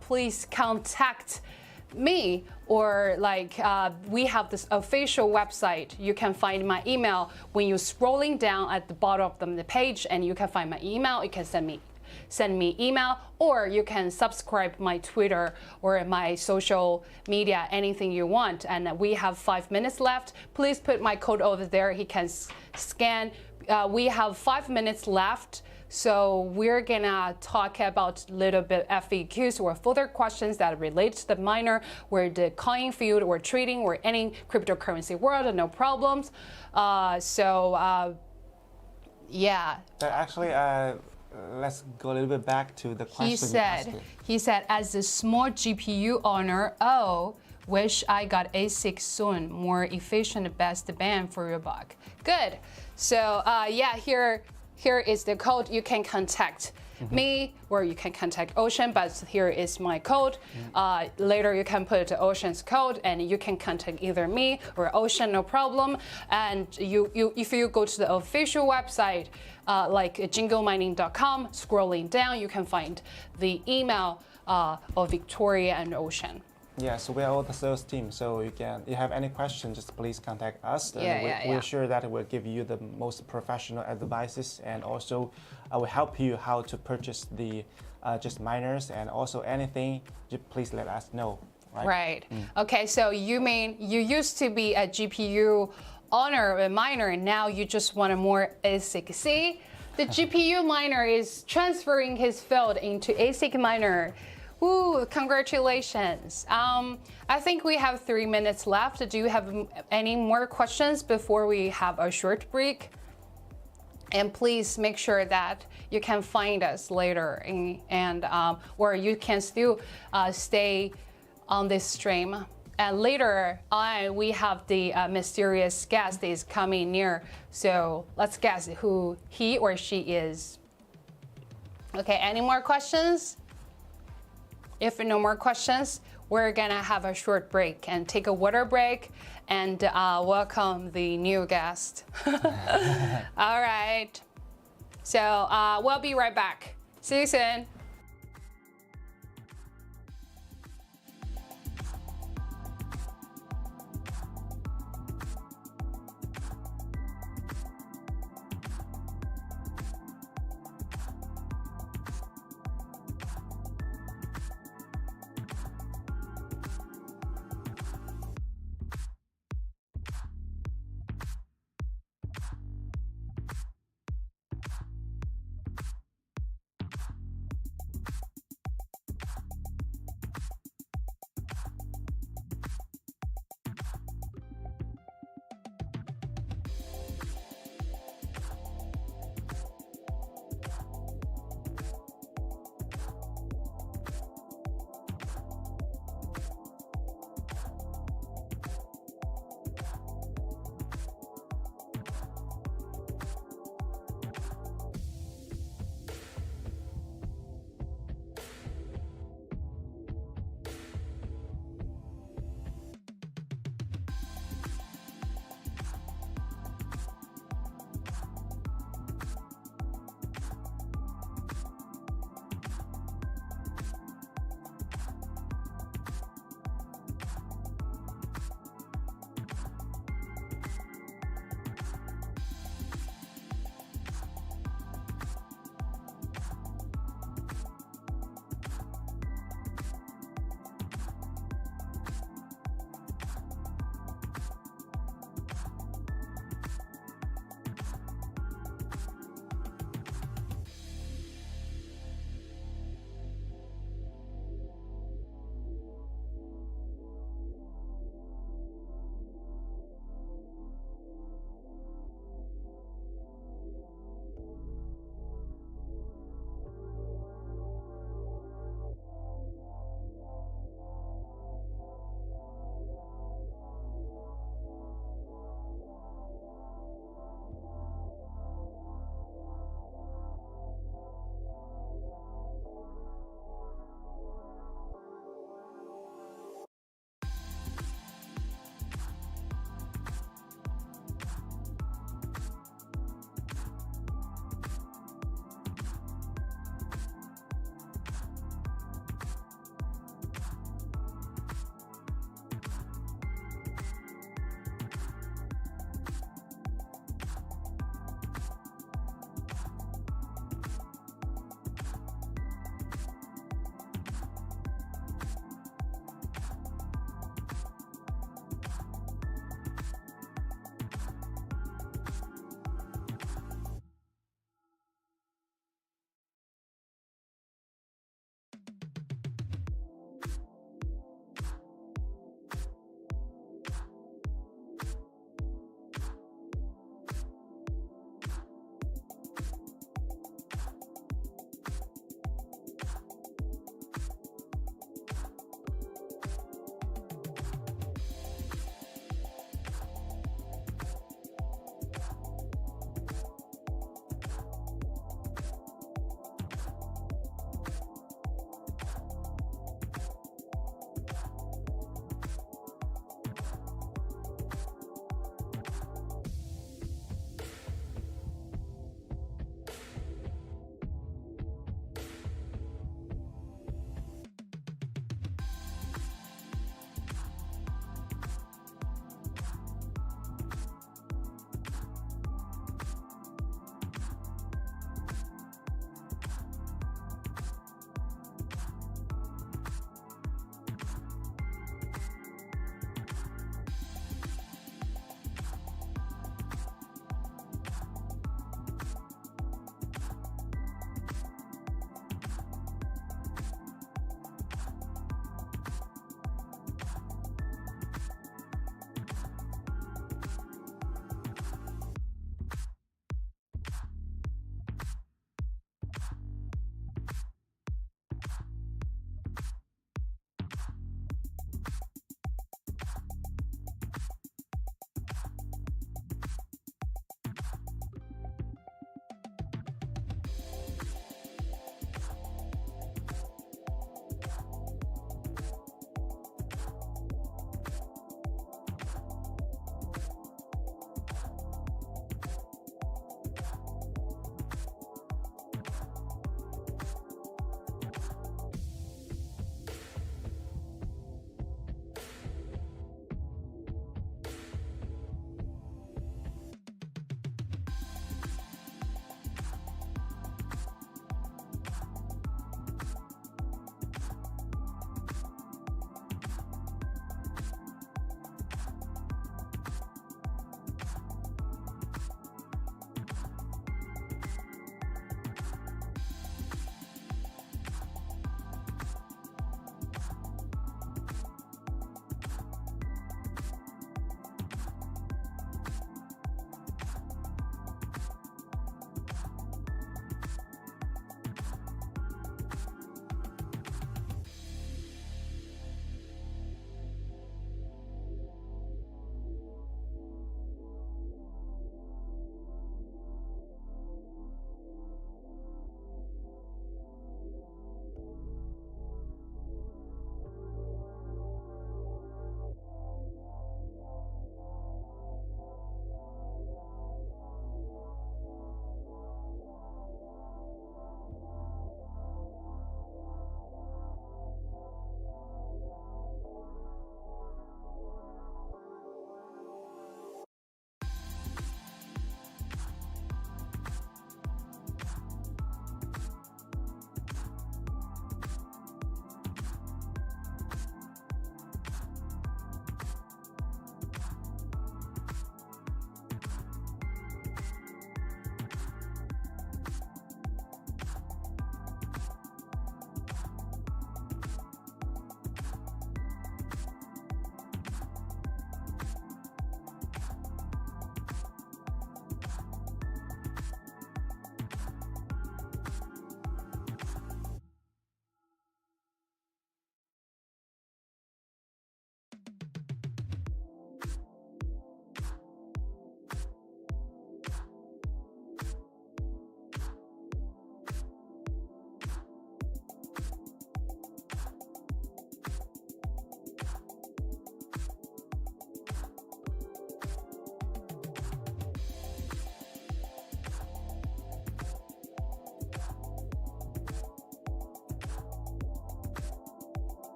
please contact me, or like we have this official website. You can find my email when you're scrolling down at the bottom of the page, and you can find my email. You can send me email, or you can subscribe my Twitter or my social media, anything you want. And we have 5 minutes left. Please put my code over there. He can scan. We have 5 minutes left. So we're gonna talk about a little bit FAQs or further questions that relate to the miner, or the coin field, or trading, or any cryptocurrency world, no problems. Yeah. But actually, let's go a little bit back to the question He said, as a small GPU owner, wish I got ASIC soon. More efficient, best band for your buck. Good. So yeah, here is the code. You can contact me, or you can contact Ocean, but here is my code. Later you can put Ocean's code, and you can contact either me or Ocean, no problem. And if you go to the official website, like jingomining.com, scrolling down, you can find the email of Victoria and Ocean. Yeah, so we are all the sales team. So you have any questions, just please contact us. We're sure that we'll give you the most professional advices, and also will help you how to purchase the just miners, and also anything, just please let us know. Right. Okay, so you mean you used to be a GPU owner, a miner, and now you just want a more ASIC. See, the GPU miner is transferring his field into ASIC miner. Woo, congratulations. I think we have 3 minutes left. Do you have any more questions before we have a short break? And please make sure that you can find us later, or you can still stay on this stream. And later on, we have the mysterious guest is coming near. So let's guess who he or she is. Okay, any more questions? If no more questions, we're gonna have a short break and take a water break and welcome the new guest. All right. So we'll be right back. See you soon.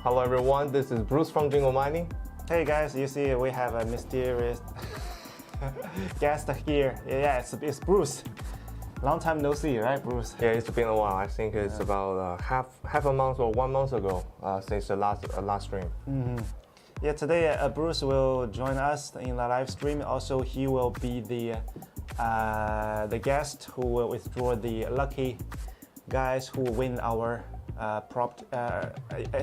Hello everyone, this is Bruce from Jingle Mining. Hey guys, you see we have a mysterious guest here. Yeah, it's Bruce. Long time no see, right, Bruce? Yeah, it's been a while. I think it's about half a month or 1 month ago since the last stream. Yeah, today Bruce will join us in the live stream. Also, he will be the guest who will withdraw the lucky guys who win our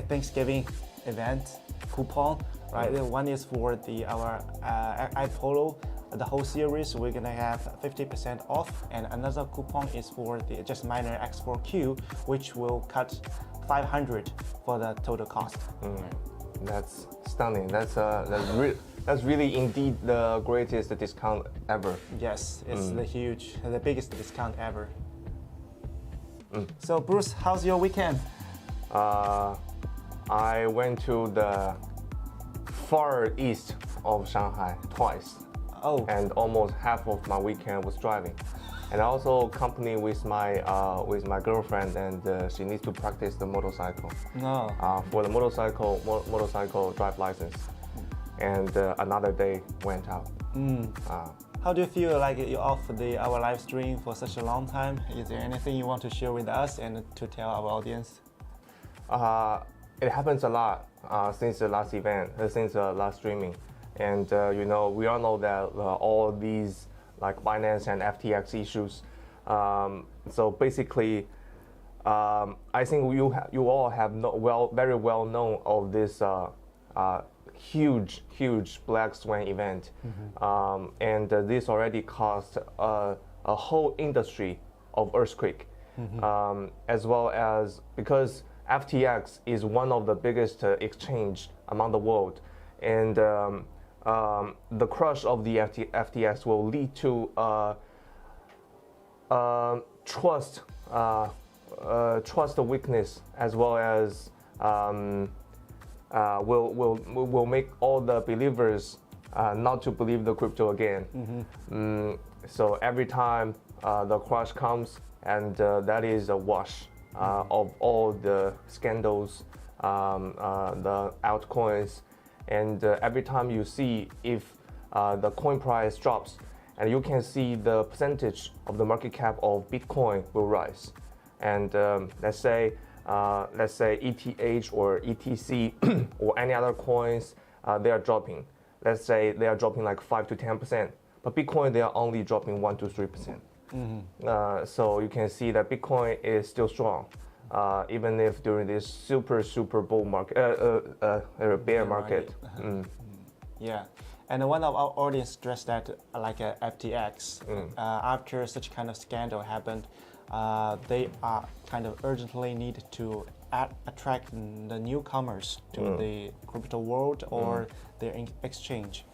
Thanksgiving event coupon. Right, the one is for our iPolo, the whole series. We're gonna have 50% off, and another coupon is for the Just Miner X4Q, which will cut 500 for the total cost. That's stunning. That's really indeed the greatest discount ever. Yes, it's the biggest discount ever. So Bruce, how's your weekend? I went to the far east of Shanghai twice. Oh. And almost half of my weekend was driving. And I also accompanied with my girlfriend, and she needs to practice the motorcycle. No. For the motorcycle drive license. And another day went out. How do you feel like you're off our live stream for such a long time? Is there anything you want to share with us and to tell our audience? It happens a lot since the last event, since the last streaming. And we all know that all these like Binance and FTX issues. So basically, I think you all have very well known of this huge black swan event, and this already caused a whole industry of earthquake, as well as because FTX is one of the biggest exchange among the world, and the crush of the FTX will lead to trust weakness, as well as will make all the believers not to believe the crypto again. So every time the crash comes, and that is a wash of all the scandals, the altcoins. And every time you see if the coin price drops, and you can see the percentage of the market cap of Bitcoin will rise. And let's say ETH or ETC or any other coins, they are dropping. Let's say they are dropping like 5 to 10%, but Bitcoin, they are only dropping 1 to 3%. So you can see that Bitcoin is still strong. Even if during this super bull market, bear market. Yeah, and one of our audience stressed that like FTX, after such kind of scandal happened, they are kind of urgently need to attract the newcomers to the crypto world or their exchange.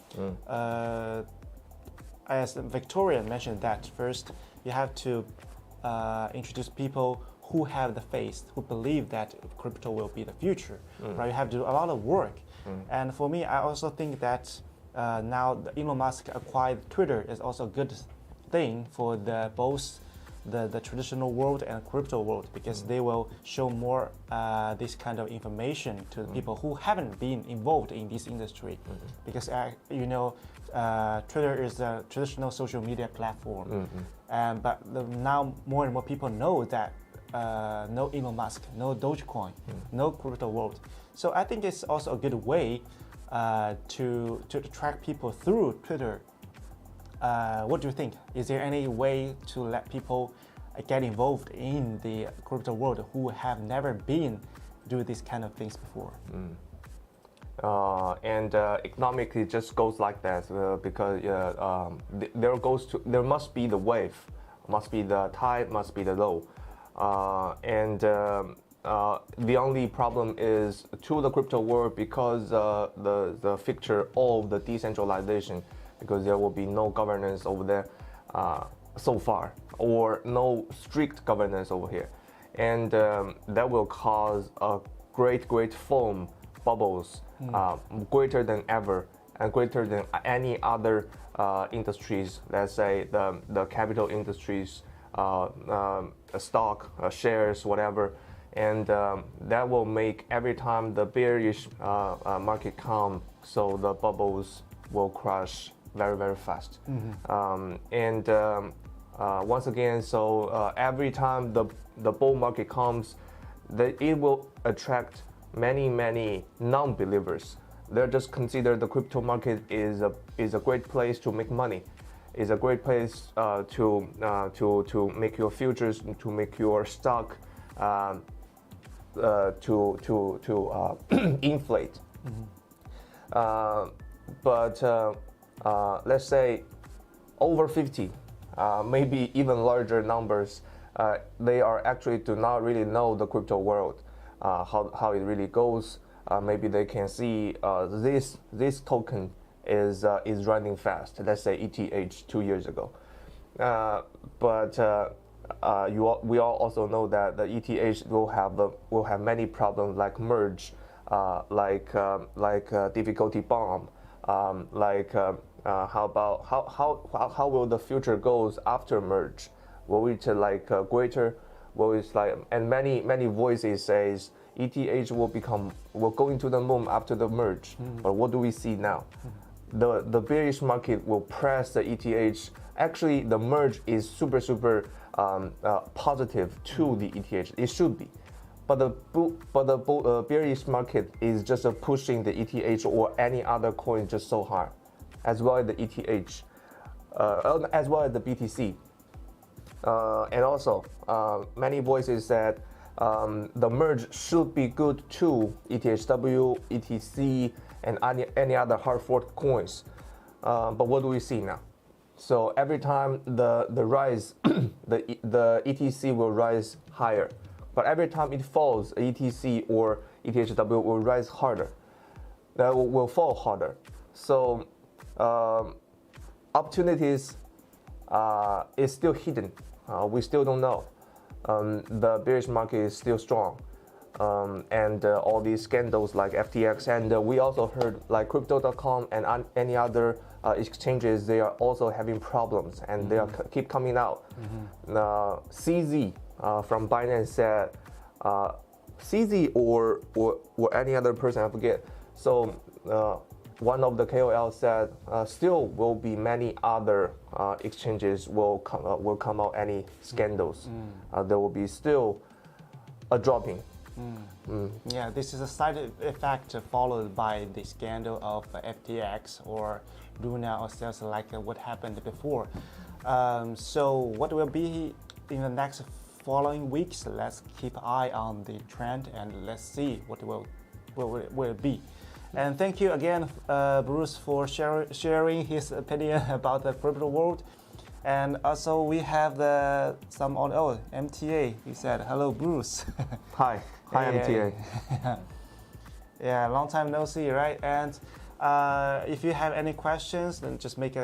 As Victoria mentioned that first, you have to introduce people who have the faith, who believe that crypto will be the future, right? You have to do a lot of work. And for me, I also think that now Elon Musk acquired Twitter is also a good thing for both the traditional world and crypto world, because they will show more this kind of information to the people who haven't been involved in this industry. Because Twitter is a traditional social media platform, but now more and more people know that no Elon Musk, no Dogecoin, no crypto world. So I think it's also a good way to attract people through Twitter. What do you think? Is there any way to let people get involved in the crypto world who have never been doing these kind of things before? And economically, it just goes like that because there must be the wave, must be the tide, must be the low. And the only problem is to the crypto world, because the feature of the decentralization, because there will be no governance over there so far, or no strict governance over here, and that will cause a great foam bubbles, greater than ever and greater than any other industries. Let's say the capital industries, stock, shares, whatever. and that will make every time the bearish market come, so the bubbles will crash very, very fast. Once again, so every time the bull market comes, it will attract many non-believers. They'll just consider the crypto market is a great place to make money, is a great place to make your futures, to make your stock to inflate. But let's say over 50, maybe even larger numbers, they are actually do not really know the crypto world, how it really goes. Maybe they can see this token is running fast. Let's say ETH 2 years ago, but we all also know that the ETH will have many problems like merge, like difficulty bomb, how will the future goes after merge? Will it like greater? Will it like, and many voices says ETH will go into the moon after the merge. But what do we see now? The bearish market will press the ETH. Actually, the merge is super positive to the ETH. It should be, but the bearish market is just pushing the ETH or any other coin just so hard, as well as the ETH, as well as the BTC, and also many voices said the merge should be good to ETHW, ETC, and any other hard fork coins. But what do we see now? So every time the rise, the ETC will rise higher, but every time it falls, ETC or ETHW will rise harder. That will fall harder. So opportunities is still hidden. We still don't know. The bearish market is still strong, and all these scandals like FTX, and we also heard like Crypto.com and any other exchanges, they are also having problems, and they are keep coming out. CZ from Binance said, CZ or any other person, I forget. So one of the KOL said still will be many other exchanges will come out any scandals. There will be still a dropping. Yeah, this is a side effect followed by the scandal of FTX or Luna or sales like what happened before. So what will be in the next following weeks? Let's keep eye on the trend and let's see what will be. And thank you again, Bruce, for sharing his opinion about the crypto world. And also we have MTA. He said, "Hello, Bruce." Hi, MTA. Yeah, long time no see, right? And if you have any questions, then just make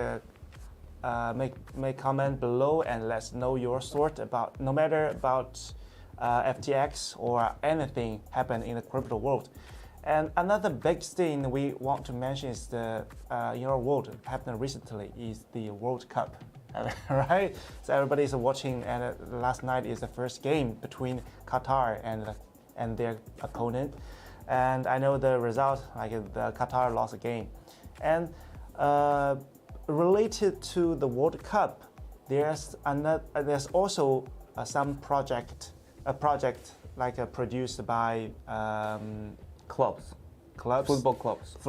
comment below and let's know your thought about no matter about FTX or anything happen in the crypto world. And another big thing we want to mention is the in our world happened recently is the World Cup, right? So everybody is watching, and last night is the first game between Qatar and their opponent, and I know the result, like the Qatar lost a game, and related to the World Cup, there's also some project like produced by Clubs, football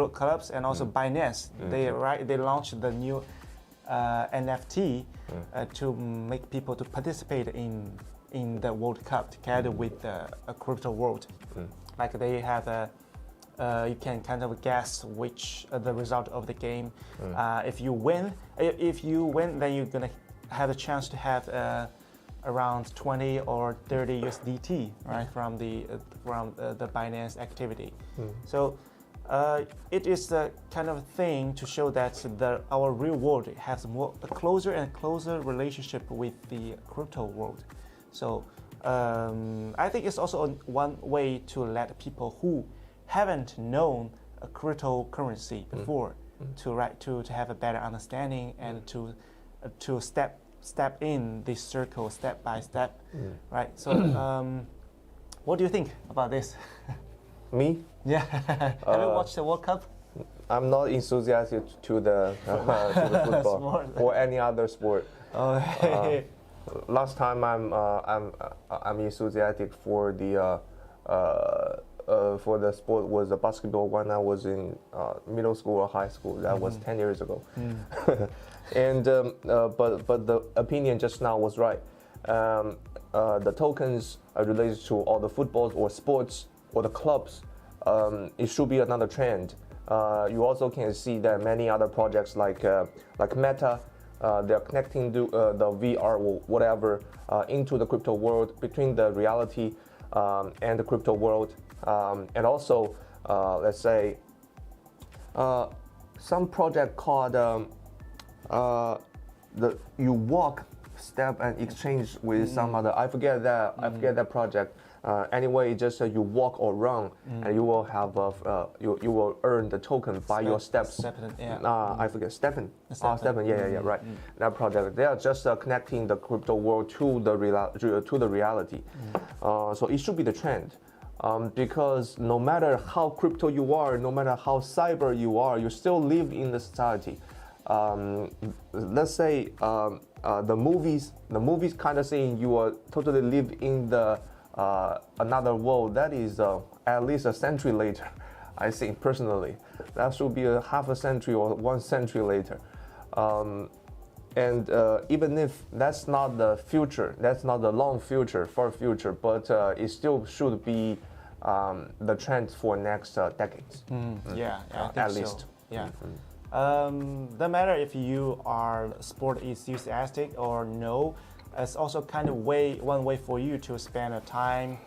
clubs, and also Binance. They launched the new NFT to make people to participate in the World Cup together with a crypto world. Like they have you can kind of guess which the result of the game. If you win, then you're gonna have a chance to have around 20 or 30 USDT, right, from the Binance activity. So it is the kind of thing to show that our real world has a closer and closer relationship with the crypto world. So I think it's also one way to let people who haven't known a cryptocurrency before to have a better understanding and to step in this circle step by step, right? So What do you think about this? Me, Yeah. Have you watched the World Cup? I'm not enthusiastic to the football Sport. or any other sport. Oh, Last time I'm enthusiastic for the sport was the basketball when I was in middle school or high school. That was 10 years ago. And but the opinion just now was right. The tokens are related to all the footballs or sports or the clubs. It should be another trend. You also can see that many other projects like Meta, they're connecting the VR or whatever into the crypto world, between the reality and the crypto world. And also, let's say, some project called you walk, step, and exchange with some other. I forget that project. Anyway, just you walk or run, and you will have you will earn the token by your steps. Stepn, yeah. I forget Stepn. Stepn. Stepn. Yeah, right. That project. They are just connecting the crypto world to the reality. So it should be the trend. Because no matter how crypto you are, no matter how cyber you are, you still live in the society. Let's say the movies kind of saying you are totally live in the another world. That is at least a century later. I think personally, that should be a half a century or 1 century later. And even if that's not the future, that's not the long future, far future, but it still should be the trend for next decades. Yeah, I think at so. least. Yeah. No matter if you are sport enthusiastic or no, it's also kind of one way for you to spend a time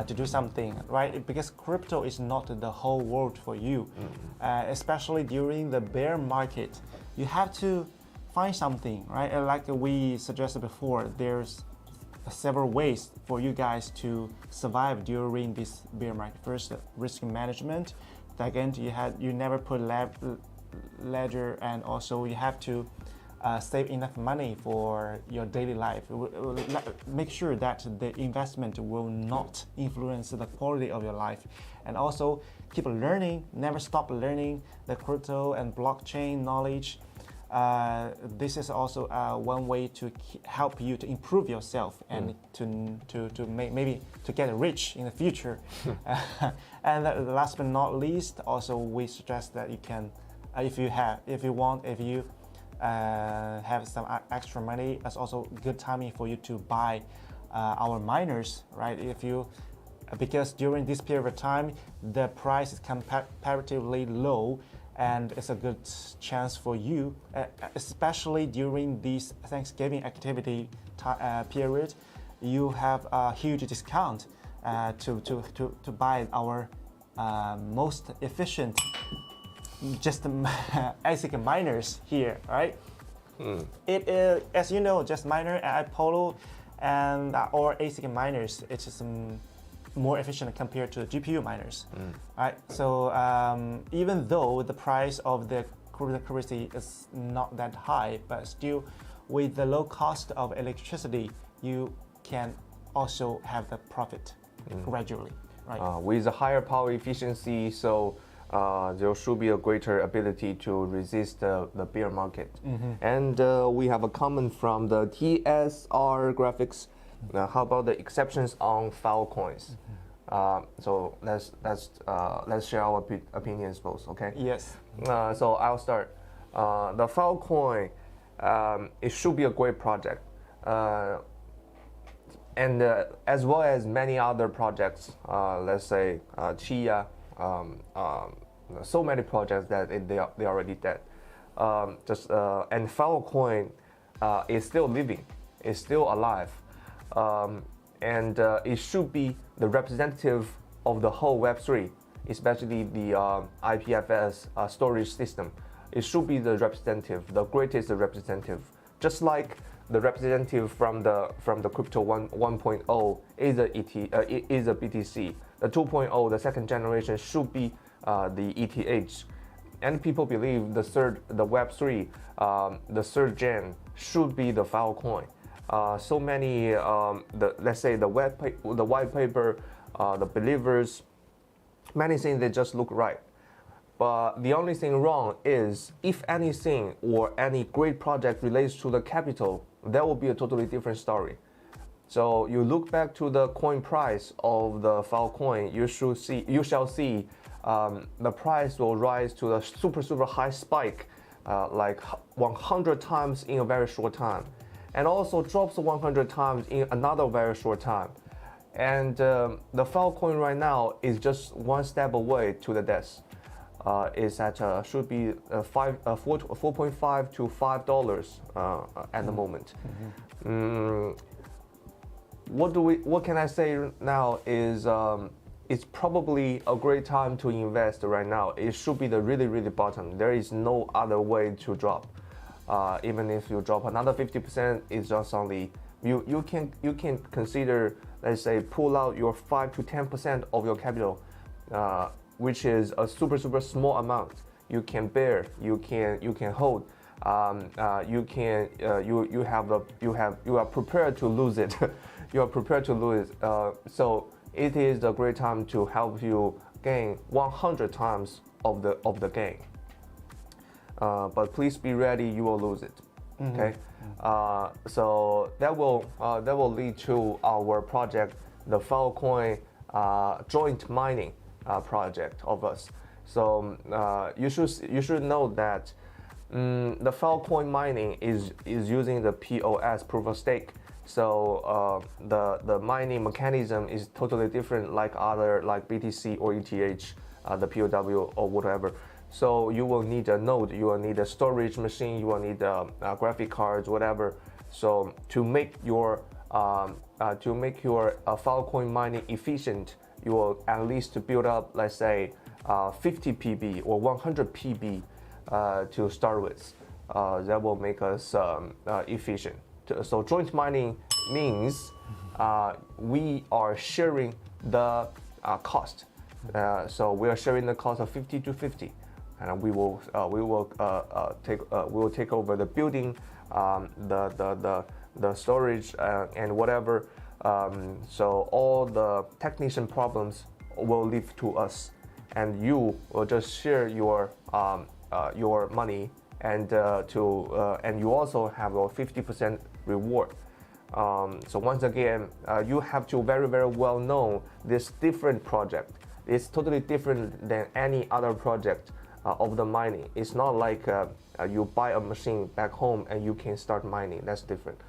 to do something, right? Because crypto is not the whole world for you, especially during the bear market. You have to find something, right? Like we suggested before, there's several ways for you guys to survive during this bear market. First, risk management. Second, you never put ledger, and also you have to save enough money for your daily life. Make sure that the investment will not influence the quality of your life, and also keep learning. Never stop learning the crypto and blockchain knowledge. This is also one way to help you to improve yourself and to maybe to get rich in the future. And last but not least, also we suggest that you can, if you have some extra money, it's also good timing for you to buy our miners, right? Because during this period of time, the price is comparatively low, and it's a good chance for you, especially during this Thanksgiving activity period. You have a huge discount to buy our most efficient just ASIC miners here, right? It is, as you know, just miner at Polo and or ASIC miners. It's just more efficient compared to the GPU miners, right? So even though the price of the cryptocurrency is not that high, but still, with the low cost of electricity, you can also have the profit gradually, right? With a higher power efficiency, so there should be a greater ability to resist the bear market. And we have a comment from the TSR Graphics. How about the exceptions on Filecoins? So let's share our opinions both, okay? Yes. So I'll start. The Filecoin, it should be a great project. And as well as many other projects, let's say Chia, so many projects that they already dead. And Filecoin is still living, is still alive, and it should be the representative of the whole Web3, especially the IPFS storage system. It should be the representative, the greatest representative, just like the representative from the crypto 1.0 is a BTC. The 2.0, the second generation, should be the ETH. And people believe the Web3, the third gen should be the Filecoin. So many, let's say the white paper the believers, many things they just look right. But the only thing wrong is if anything or any great project relates to the capital, that will be a totally different story. So you look back to the coin price of the Filecoin, you shall see the price will rise to a super high spike, like 100 times in a very short time, and also drops 100 times in another very short time. And the Filecoin right now is just one step away to the death. Is at should be 4.5 to $5 at the moment. What can I say now is it's probably a great time to invest right now. It should be the really bottom. There is no other way to drop. Even if you drop another 50%, it's just only you can consider, let's say, pull out your 5 to 10% of your capital, which is a super small amount. You can bear, you can hold. You are prepared to lose it. You are prepared to lose. So it is a great time to help you gain 100 times of the gain. But please be ready, you will lose it. Okay. So that will lead to our project, the Filecoin joint mining project of us. So you should know that the Filecoin mining is using the POS, proof of stake. So the mining mechanism is totally different like other like BTC or ETH, the POW or whatever. So you will need a node, you will need a storage machine, you will need graphic cards, whatever. So to make your Filecoin mining efficient, you will at least build up, let's say, 50 PB or 100 PB to start with. That will make us efficient. So joint mining means we are sharing the cost. So we are sharing the cost of 50 to 50, and we will take over the building, the storage and whatever. So all the technician problems will leave to us, and you will just share your money, and and you also have a 50% reward. So once again, you have to very well know this different project. It's totally different than any other project of the mining. It's not like you buy a machine back home and you can start mining. That's different.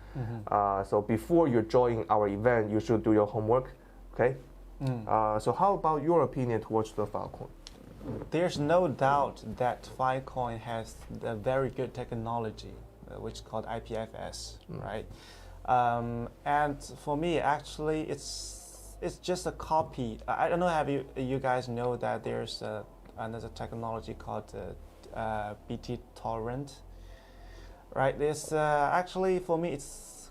So before you join our event, you should do your homework. Okay. So how about your opinion towards the Filecoin? There's no doubt that Filecoin has a very good technology, which is called IPFS, right? And for me, actually, it's just a copy. I don't know. Have you guys know that there's another technology called BitTorrent, right? It's actually, for me, it's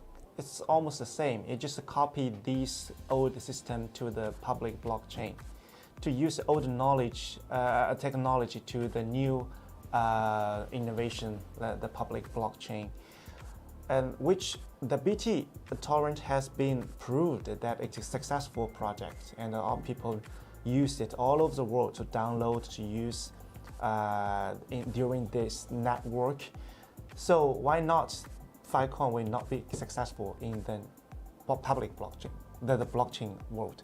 almost the same. It just copied this old system to the public blockchain, to use old knowledge, technology to the new innovation, the public blockchain, and which the BitTorrent has been proved that it's a successful project, and all people use it all over the world to download, to use during this network. So why not Filecoin will not be successful in the public blockchain, the blockchain world?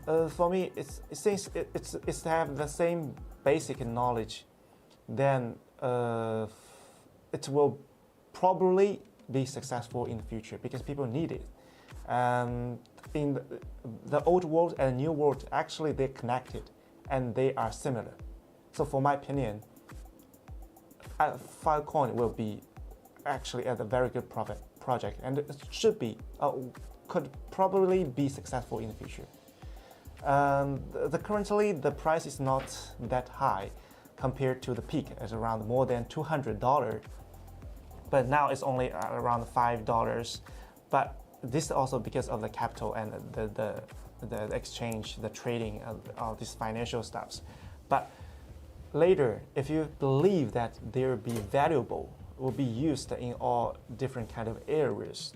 For me, since it's to have the same basic knowledge, then it will probably be successful in the future because people need it. In the old world and new world, actually they're connected and they are similar. So for my opinion, Filecoin will be actually a very good project, and it should be, could probably be successful in the future. Currently the price is not that high compared to the peak. It's around more than $200, but now it's only around $5. But this is also because of the capital and the exchange, the trading of these financial stuffs. But later, if you believe that they will be valuable, will be used in all different kind of areas,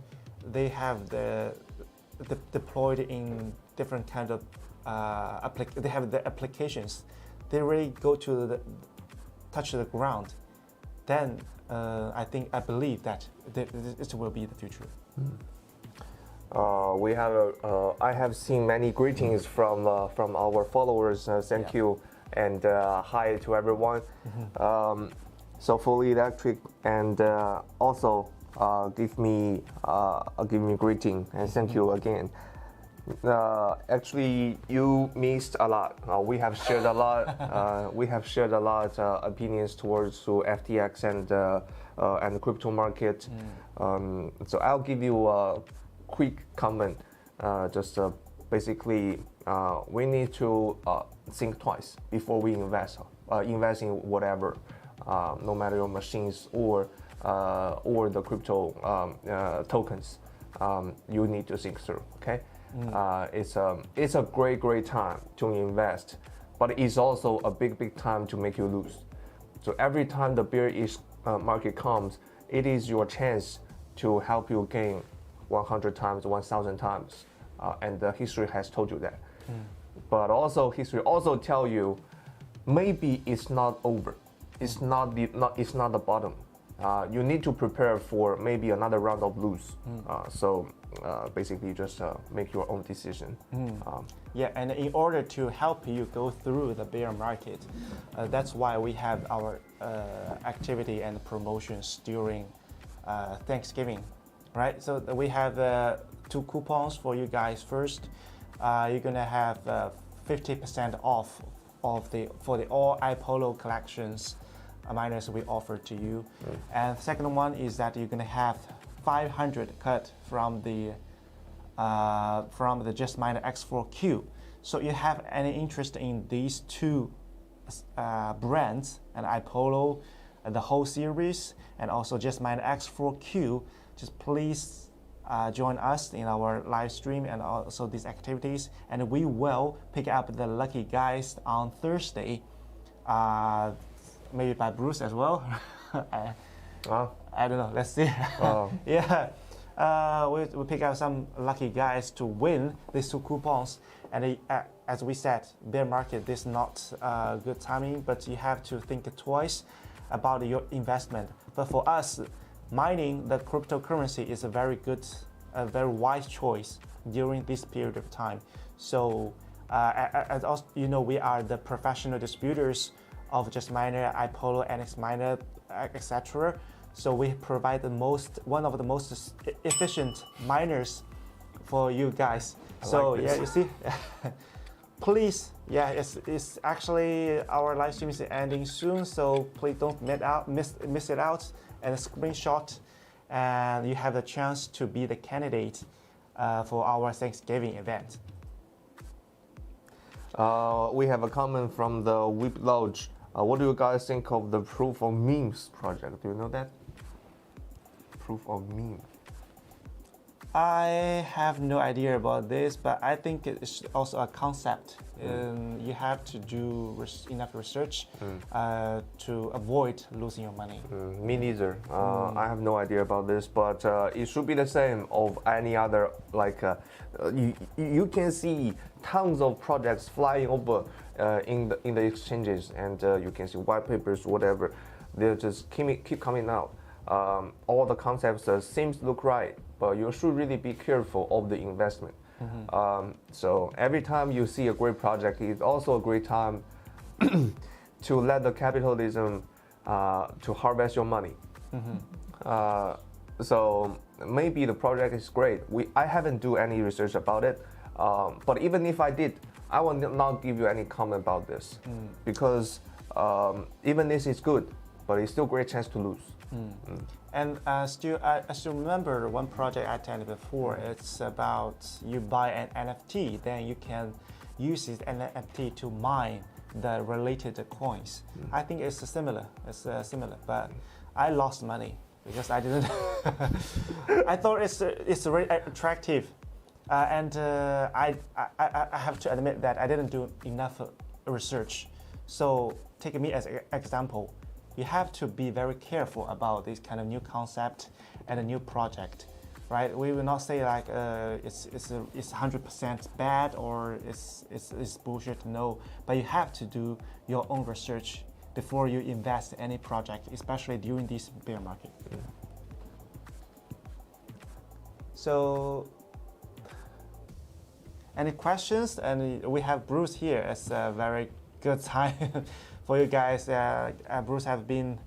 they have deployed in different kind of they have the applications. They really go to the touch the ground. Then I believe that this will be the future. I have seen many greetings from our followers. Thank you and hi to everyone. So Fully Electric and also give me greeting and thank you again. Actually, you missed a lot. We have shared a lot. We have shared a lot opinions towards FTX and the crypto market. So I'll give you a quick comment. Basically, we need to think twice before we invest in whatever, no matter your machines or the crypto tokens. You need to think through. Okay. It's a great time to invest, but it's also a big time to make you lose. So every time the bearish market comes, it is your chance to help you gain 100 times, 1,000 times, and the history has told you that. But also history also tell you maybe it's not over. It's not the bottom. You need to prepare for maybe another round of lose. So basically just make your own decision. Yeah, and in order to help you go through the bear market, that's why we have our activity and promotions during Thanksgiving, right? So we have 2 coupons for you guys. First, you're gonna have 50% off for the all iPolo collections miners we offer to you. And the second one is that you're gonna have 500 cut from the Just Miner X4Q. So you have any interest in these 2 brands, and iPolo, the whole series, and also Just Miner X4Q, just please join us in our live stream and also these activities, and we will pick up the lucky guys on Thursday, maybe by Bruce as well. I don't know. Let's see. Yeah, we pick out some lucky guys to win these 2 coupons. And as we said, bear market, this is not good timing, but you have to think twice about your investment. But for us, mining the cryptocurrency is a very very wise choice during this period of time. So, as also, we are the professional distributors of Just Miner, iPolo, NX Miner, etc. So we provide one of the most efficient miners for you guys. Yeah, you see, please, yeah, it's actually our live stream is ending soon, so please don't miss it out and screenshot, and you have the chance to be the candidate for our Thanksgiving event. We have a comment from the Whip Lodge. What do you guys think of the Proof of Memes project? Do you know that? Proof of Meme. I have no idea about this, but I think it's also a concept. You have to do enough research to avoid losing your money. Me neither. I have no idea about this, but it should be the same of any other. Like you can see tons of projects flying over in the exchanges, and you can see white papers, whatever. They just keep coming out. All the concepts seems to look right, but you should really be careful of the investment. So every time you see a great project, it's also a great time to let the capitalism to harvest your money. So maybe the project is great. I haven't do any research about it, but even if I did, I will not give you any comment about this because even this is good, but it's still a great chance to lose. And I still remember one project I attended before. It's about you buy an NFT, then you can use this NFT to mine the related coins. I think it's similar. But I lost money because I didn't. I thought it's very attractive, and I have to admit that I didn't do enough research. So take me as an example. You have to be very careful about this kind of new concept and a new project. right? We will not say like it's 100% bad or it's bullshit. No, but you have to do your own research before you invest in any project, especially during this bear market. So, any questions? And we have Bruce here. It's a very good time for you guys. Bruce has been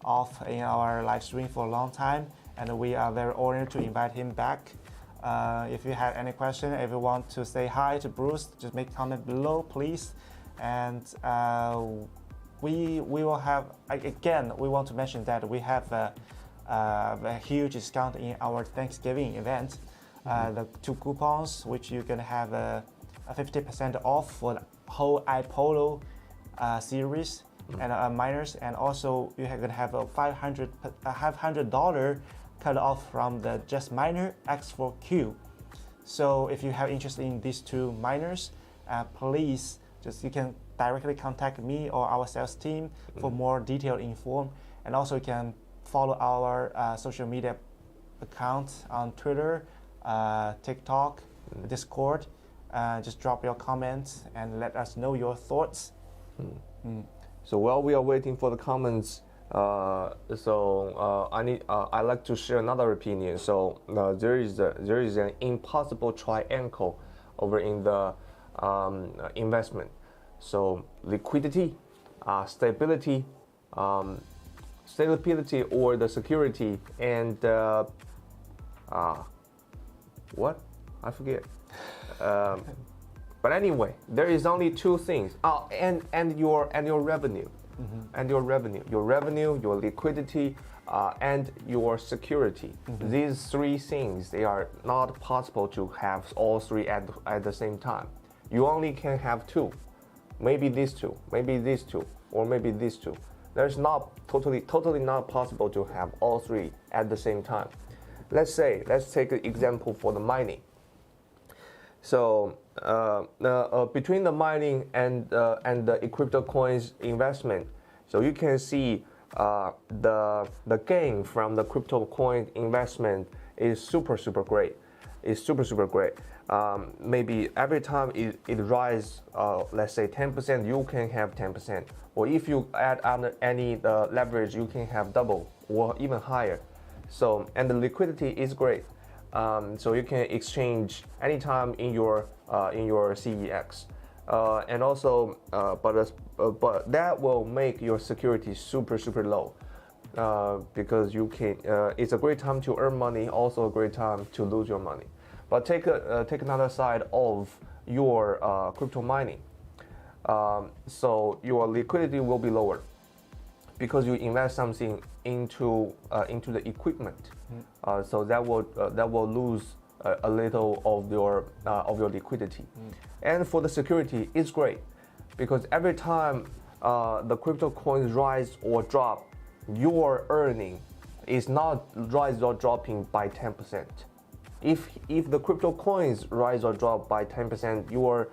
off in our live stream for a long time, and we are very honored to invite him back. If you have any question, if you want to say hi to Bruce, just make comment below, please. And we will have, again, we want to mention that we have a huge discount in our Thanksgiving event. The 2 coupons, which you can have a 50% off for the whole iPolo series and miners, and also you are gonna have a $500 cut off from the Just Miner X4Q. So if you have interest in these 2 miners, please you can directly contact me or our sales team for more detailed info, and also you can follow our social media account on Twitter, TikTok, Discord. Just drop your comments and let us know your thoughts. So while we are waiting for the comments, I like to share another opinion. So there is an impossible triangle over in the investment. So liquidity, stability, or the security, and what? I forget. But anyway, there is only 2 things. And your revenue, your liquidity, and your security. These 3 things, they are not possible to have all 3 at the same time. You only can have 2. Maybe these 2, maybe these 2, or maybe these 2. There's not totally not possible to have all 3 at the same time. Let's take an example for the mining. So between the mining and the crypto coins investment, so you can see the gain from the crypto coin investment is super great. It's super great. Maybe every time it rises, let's say 10%, you can have 10%. Or if you add on any leverage, you can have double or even higher. So, and the liquidity is great. So you can exchange anytime in your CEX. And also, but that will make your security super low. Because you can, it's a great time to earn money, also a great time to lose your money. But take another side of your crypto mining. So your liquidity will be lower because you invest something into the equipment. So that will lose a little of your liquidity. And for the security, it's great because every time the crypto coins rise or drop, your earning is not rise or dropping by 10%. If the crypto coins rise or drop by 10%, your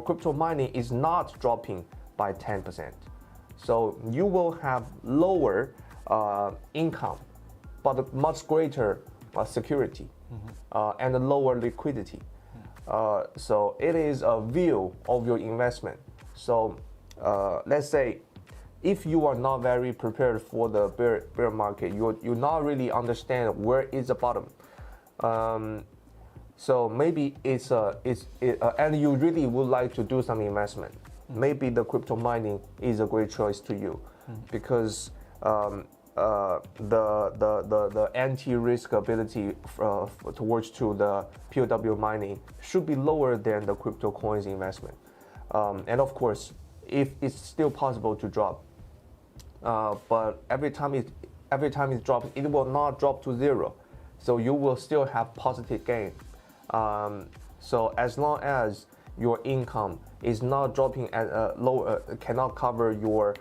crypto mining is not dropping by 10%. So you will have lower income, but much greater security and a lower liquidity. So it is a view of your investment. So let's say if you are not very prepared for the bear market, you not really understand where is the bottom. So maybe and you really would like to do some investment. Maybe the crypto mining is a great choice to you, because the anti-risk ability towards to the POW mining should be lower than the crypto coins investment. And of course, if it's still possible to drop, but every time it drops, it will not drop to 0. So you will still have positive gain. So as long as your income is not dropping at low, cannot cover your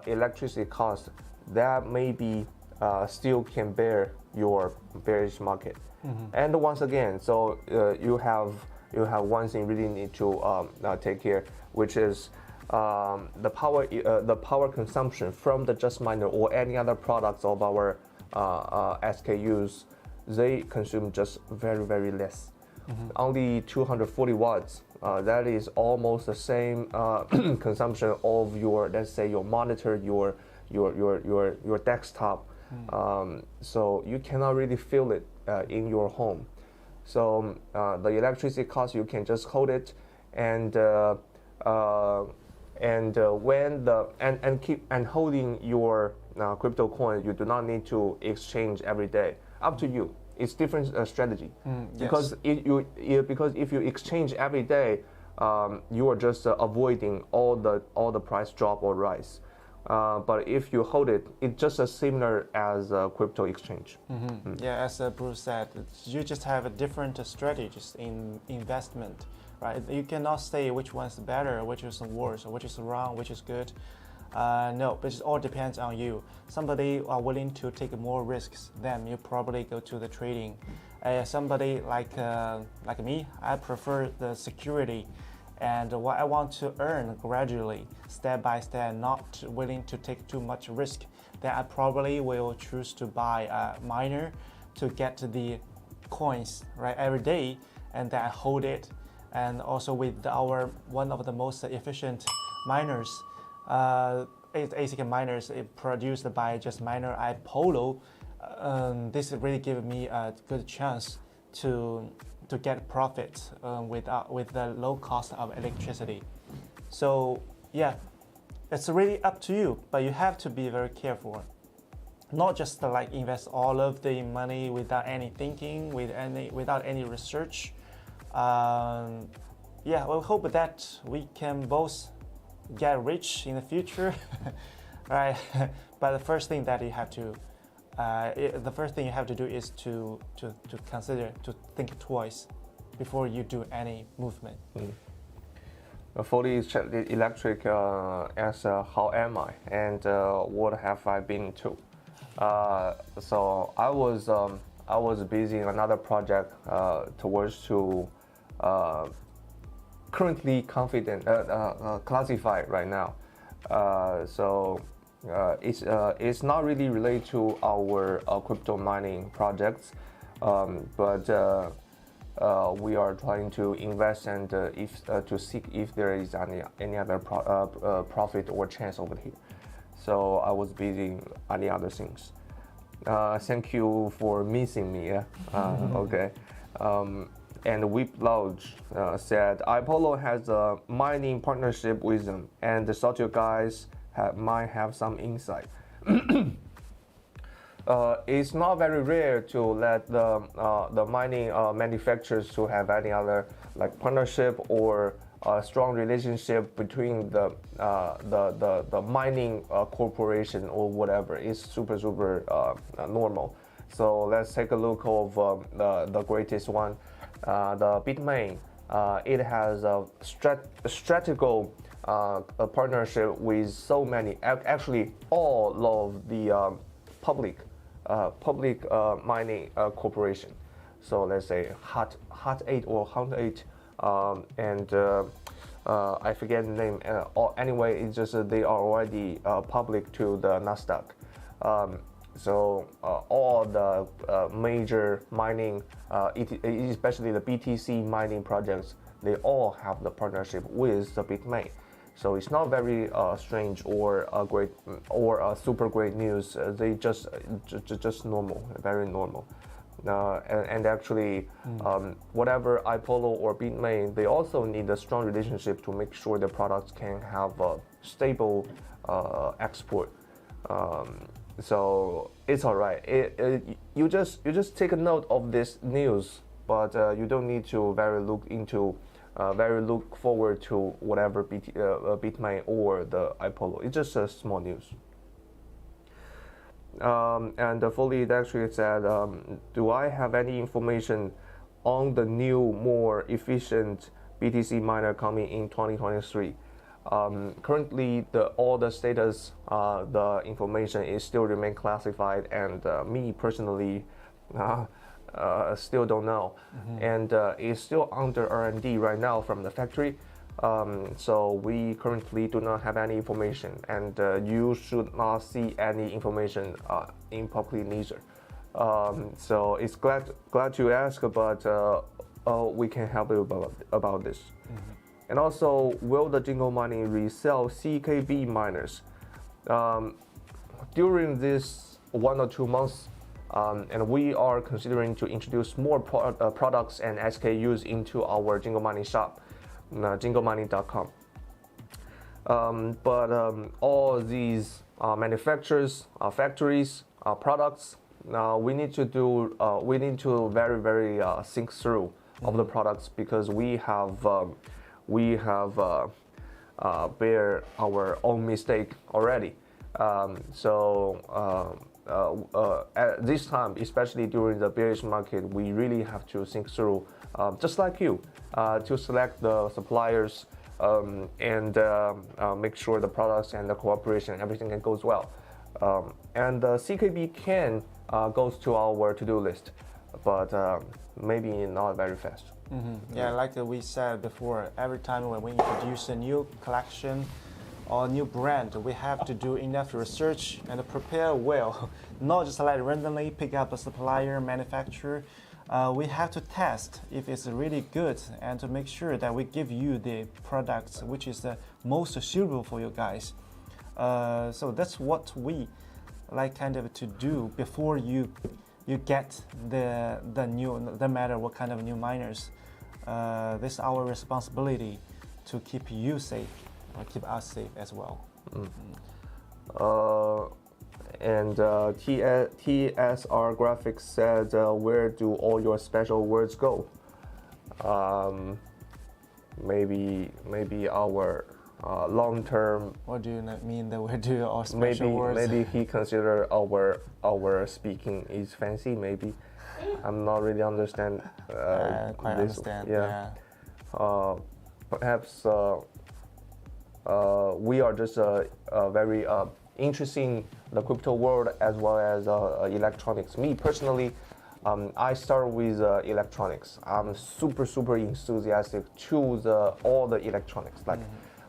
electricity cost, that maybe still can bear your bearish market. And once again, so you have one thing really need to take care, which is the power consumption from the Just Miner or any other products of our SKUs they consume just very less. Only 240 watts. That is almost the same consumption of your, let's say, your monitor, your desktop. So you cannot really feel it in your home. So the electricity cost, you can just hold it, and holding your crypto coin, you do not need to exchange every day. Up to you. It's different strategy. Because because if you exchange every day, you are just avoiding all the price drop or rise. But if you hold it, it's just as similar as a crypto exchange. Yeah, as Bruce said, you just have a different strategies in investment, right? You cannot say which one's better, which is worse, or which is wrong, which is good. No, but it all depends on you. Somebody are willing to take more risks, then you probably go to the trading. Somebody like me, I prefer the security, and what I want to earn gradually, step by step, not willing to take too much risk, then I probably will choose to buy a miner to get the coins right every day, and then I hold it. And also with our one of the most efficient miners, ASIC miners produced by just miner iPollo, this really gave me a good chance to get profit with the low cost of electricity. So yeah, it's really up to you, but you have to be very careful. Not just like invest all of the money without any thinking, without any research. Yeah, we hope that we can both get rich in the future, right? But the first thing that you have to, do is to consider, to think twice before you do any movement. Fully electric as how am I, and what have I been to? So I was busy in another project towards to currently classified right now. So it's not really related to our crypto mining projects, but we are trying to invest and to seek if there is any other profit or chance over here. So I was busy on the other things. Thank you for missing me. Okay. And Whip Lodge said, iPollo has a mining partnership with them, and the thought you guys might have some insight. It's not very rare to let the mining manufacturers to have any other like partnership or a strong relationship between the mining corporation or whatever. It's super normal. So let's take a look of the greatest one. The Bitmain, it has a strategical partnership with so many, actually all of the public mining corporation. So let's say Hut 8 or Hunt 8, and I forget the name. Anyway, it's just they are already public to the Nasdaq. So all the major mining, especially the BTC mining projects, they all have the partnership with the Bitmain. So it's not very strange or great or super great news. They just normal, very normal. And actually, whatever iPollo or Bitmain, they also need a strong relationship to make sure the products can have a stable export. So it's all right. You just take a note of this news, but you don't need to very look forward to whatever Bitmain or the iPollo. It's just a small news. And Fully actually said, do I have any information on the new, more efficient BTC miner coming in 2023? Currently, all the status, the information is still remain classified, and me personally still don't know. And it's still under R&D right now from the factory. So we currently do not have any information, and you should not see any information in public neither. So it's glad you asked, but we can help you about this. And also, will the Jingle Money resell CKB miners? During this 1 or 2 months, and we are considering to introduce more products and SKUs into our Jingle Money shop, jinglemoney.com. But all these manufacturers, factories, products, we need to very think through of the products, because we have bear our own mistake already. At this time, especially during the bearish market, we really have to think through, just like you, to select the suppliers and make sure the products and the cooperation, everything goes well. And CKB can goes to our to-do list, but maybe not very fast. Yeah, like we said before, every time when we introduce a new collection or new brand, we have to do enough research and prepare well, not just like randomly pick up a supplier, manufacturer. We have to test if it's really good and to make sure that we give you the products which is the most suitable for you guys. So that's what we like kind of to do before you get the new, no matter what kind of new miners. This is our responsibility to keep you safe, or keep us safe as well. And TSR Graphics said, where do all your special words go? Maybe our long-term. What do you mean that we do our special words? Maybe he consider our speaking is fancy. Maybe I'm not really understand. Quite this. understand. Yeah. Perhaps we are just very interesting the crypto world as well as electronics. Me personally, I start with electronics. I'm super enthusiastic to all the electronics, like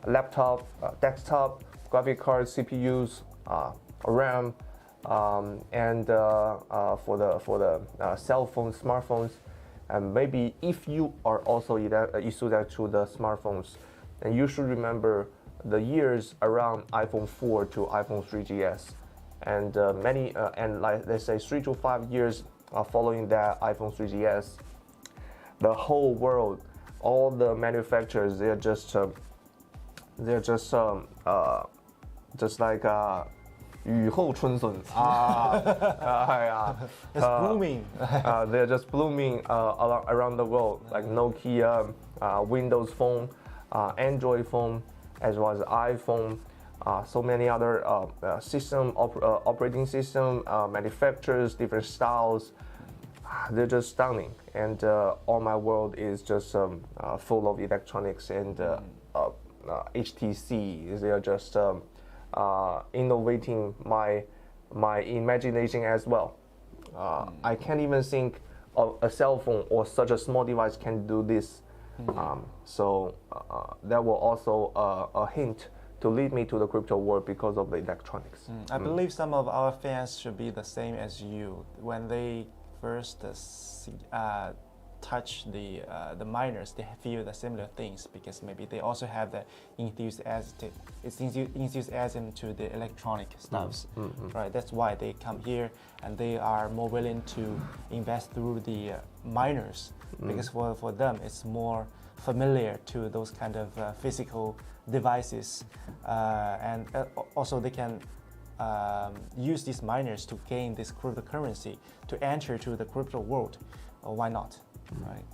laptop, desktop, graphic cards, CPUs, RAM, and for the cell phones, smartphones. And maybe if you are also enthusiastic to the smartphones, then you should remember the years around iPhone 4 to iPhone 3GS, and and like let's say 3 to 5 years following that iPhone 3GS, the whole world, all the manufacturers, they're just like 雨后春笋 It's blooming. They're just blooming around the world, like Nokia, Windows Phone, Android phone, as well as iPhone, so many other operating system manufacturers, different styles. They're just stunning, and all my world is just full of electronics and HTC. They are just innovating my imagination as well. I can't even think of a cell phone or such a small device can do this. So that will also a hint to lead me to the crypto world because of the electronics. I believe some of our fans should be the same as you. When they first touch the miners, they feel the similar things because maybe they also have the enthusiasm to the electronic stuffs, right? That's why they come here and they are more willing to invest through the miners because for them it's more familiar to those kind of physical devices, and also they can use these miners to gain this cryptocurrency to enter to the crypto world. Why not, right?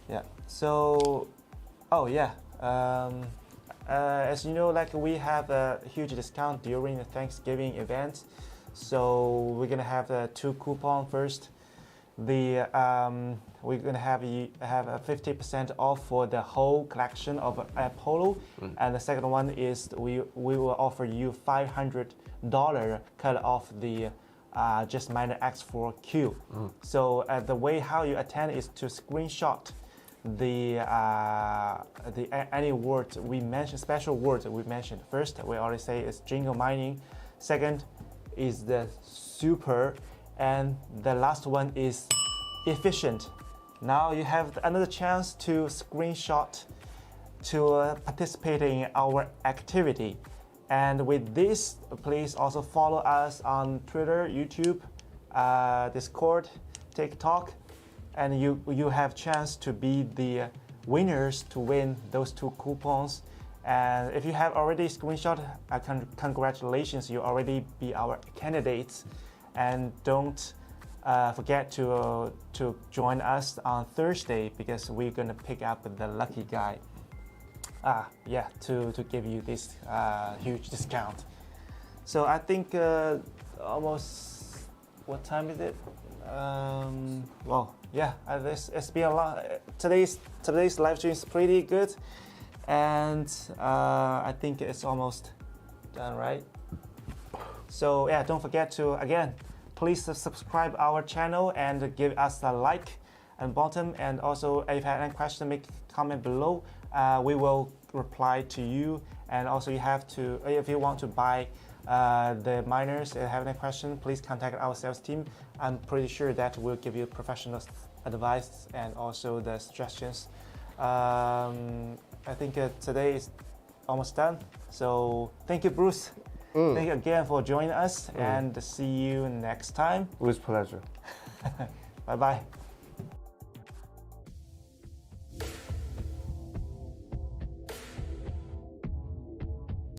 Yeah. So, as you know, like we have a huge discount during the Thanksgiving event. So we're gonna have 2 coupons first. We're gonna have a 50% off for the whole collection of Apollo, and the second one is we will offer you $500 cut off the Just Miner X4Q. So the way how you attend is to screenshot the any words we mentioned, special words that we mentioned. First, we already say it's Jingle Mining. Second, is the super, and the last one is efficient. Now you have another chance to screenshot to participate in our activity. And with this, please also follow us on Twitter, YouTube, Discord, TikTok, and you have chance to be the winners to win those 2 coupons. And if you have already screenshot, congratulations, you already be our candidates. And don't forget to join us on Thursday, because we're gonna pick up the lucky guy. To give you this huge discount. So I think almost, what time is it? It's been a lot. Today's live stream is pretty good, and I think it's almost done, right? So yeah, don't forget to, again, please subscribe our channel and give us a like and bottom. And also, if you have any question, make a comment below. We will reply to you. And also, you have to, if you want to buy the miners and have any question, please contact our sales team. I'm pretty sure that we'll give you professional advice and also the suggestions. I think today is almost done. So thank you, Bruce. Thank you again for joining us, and see you next time. With pleasure. Bye-bye.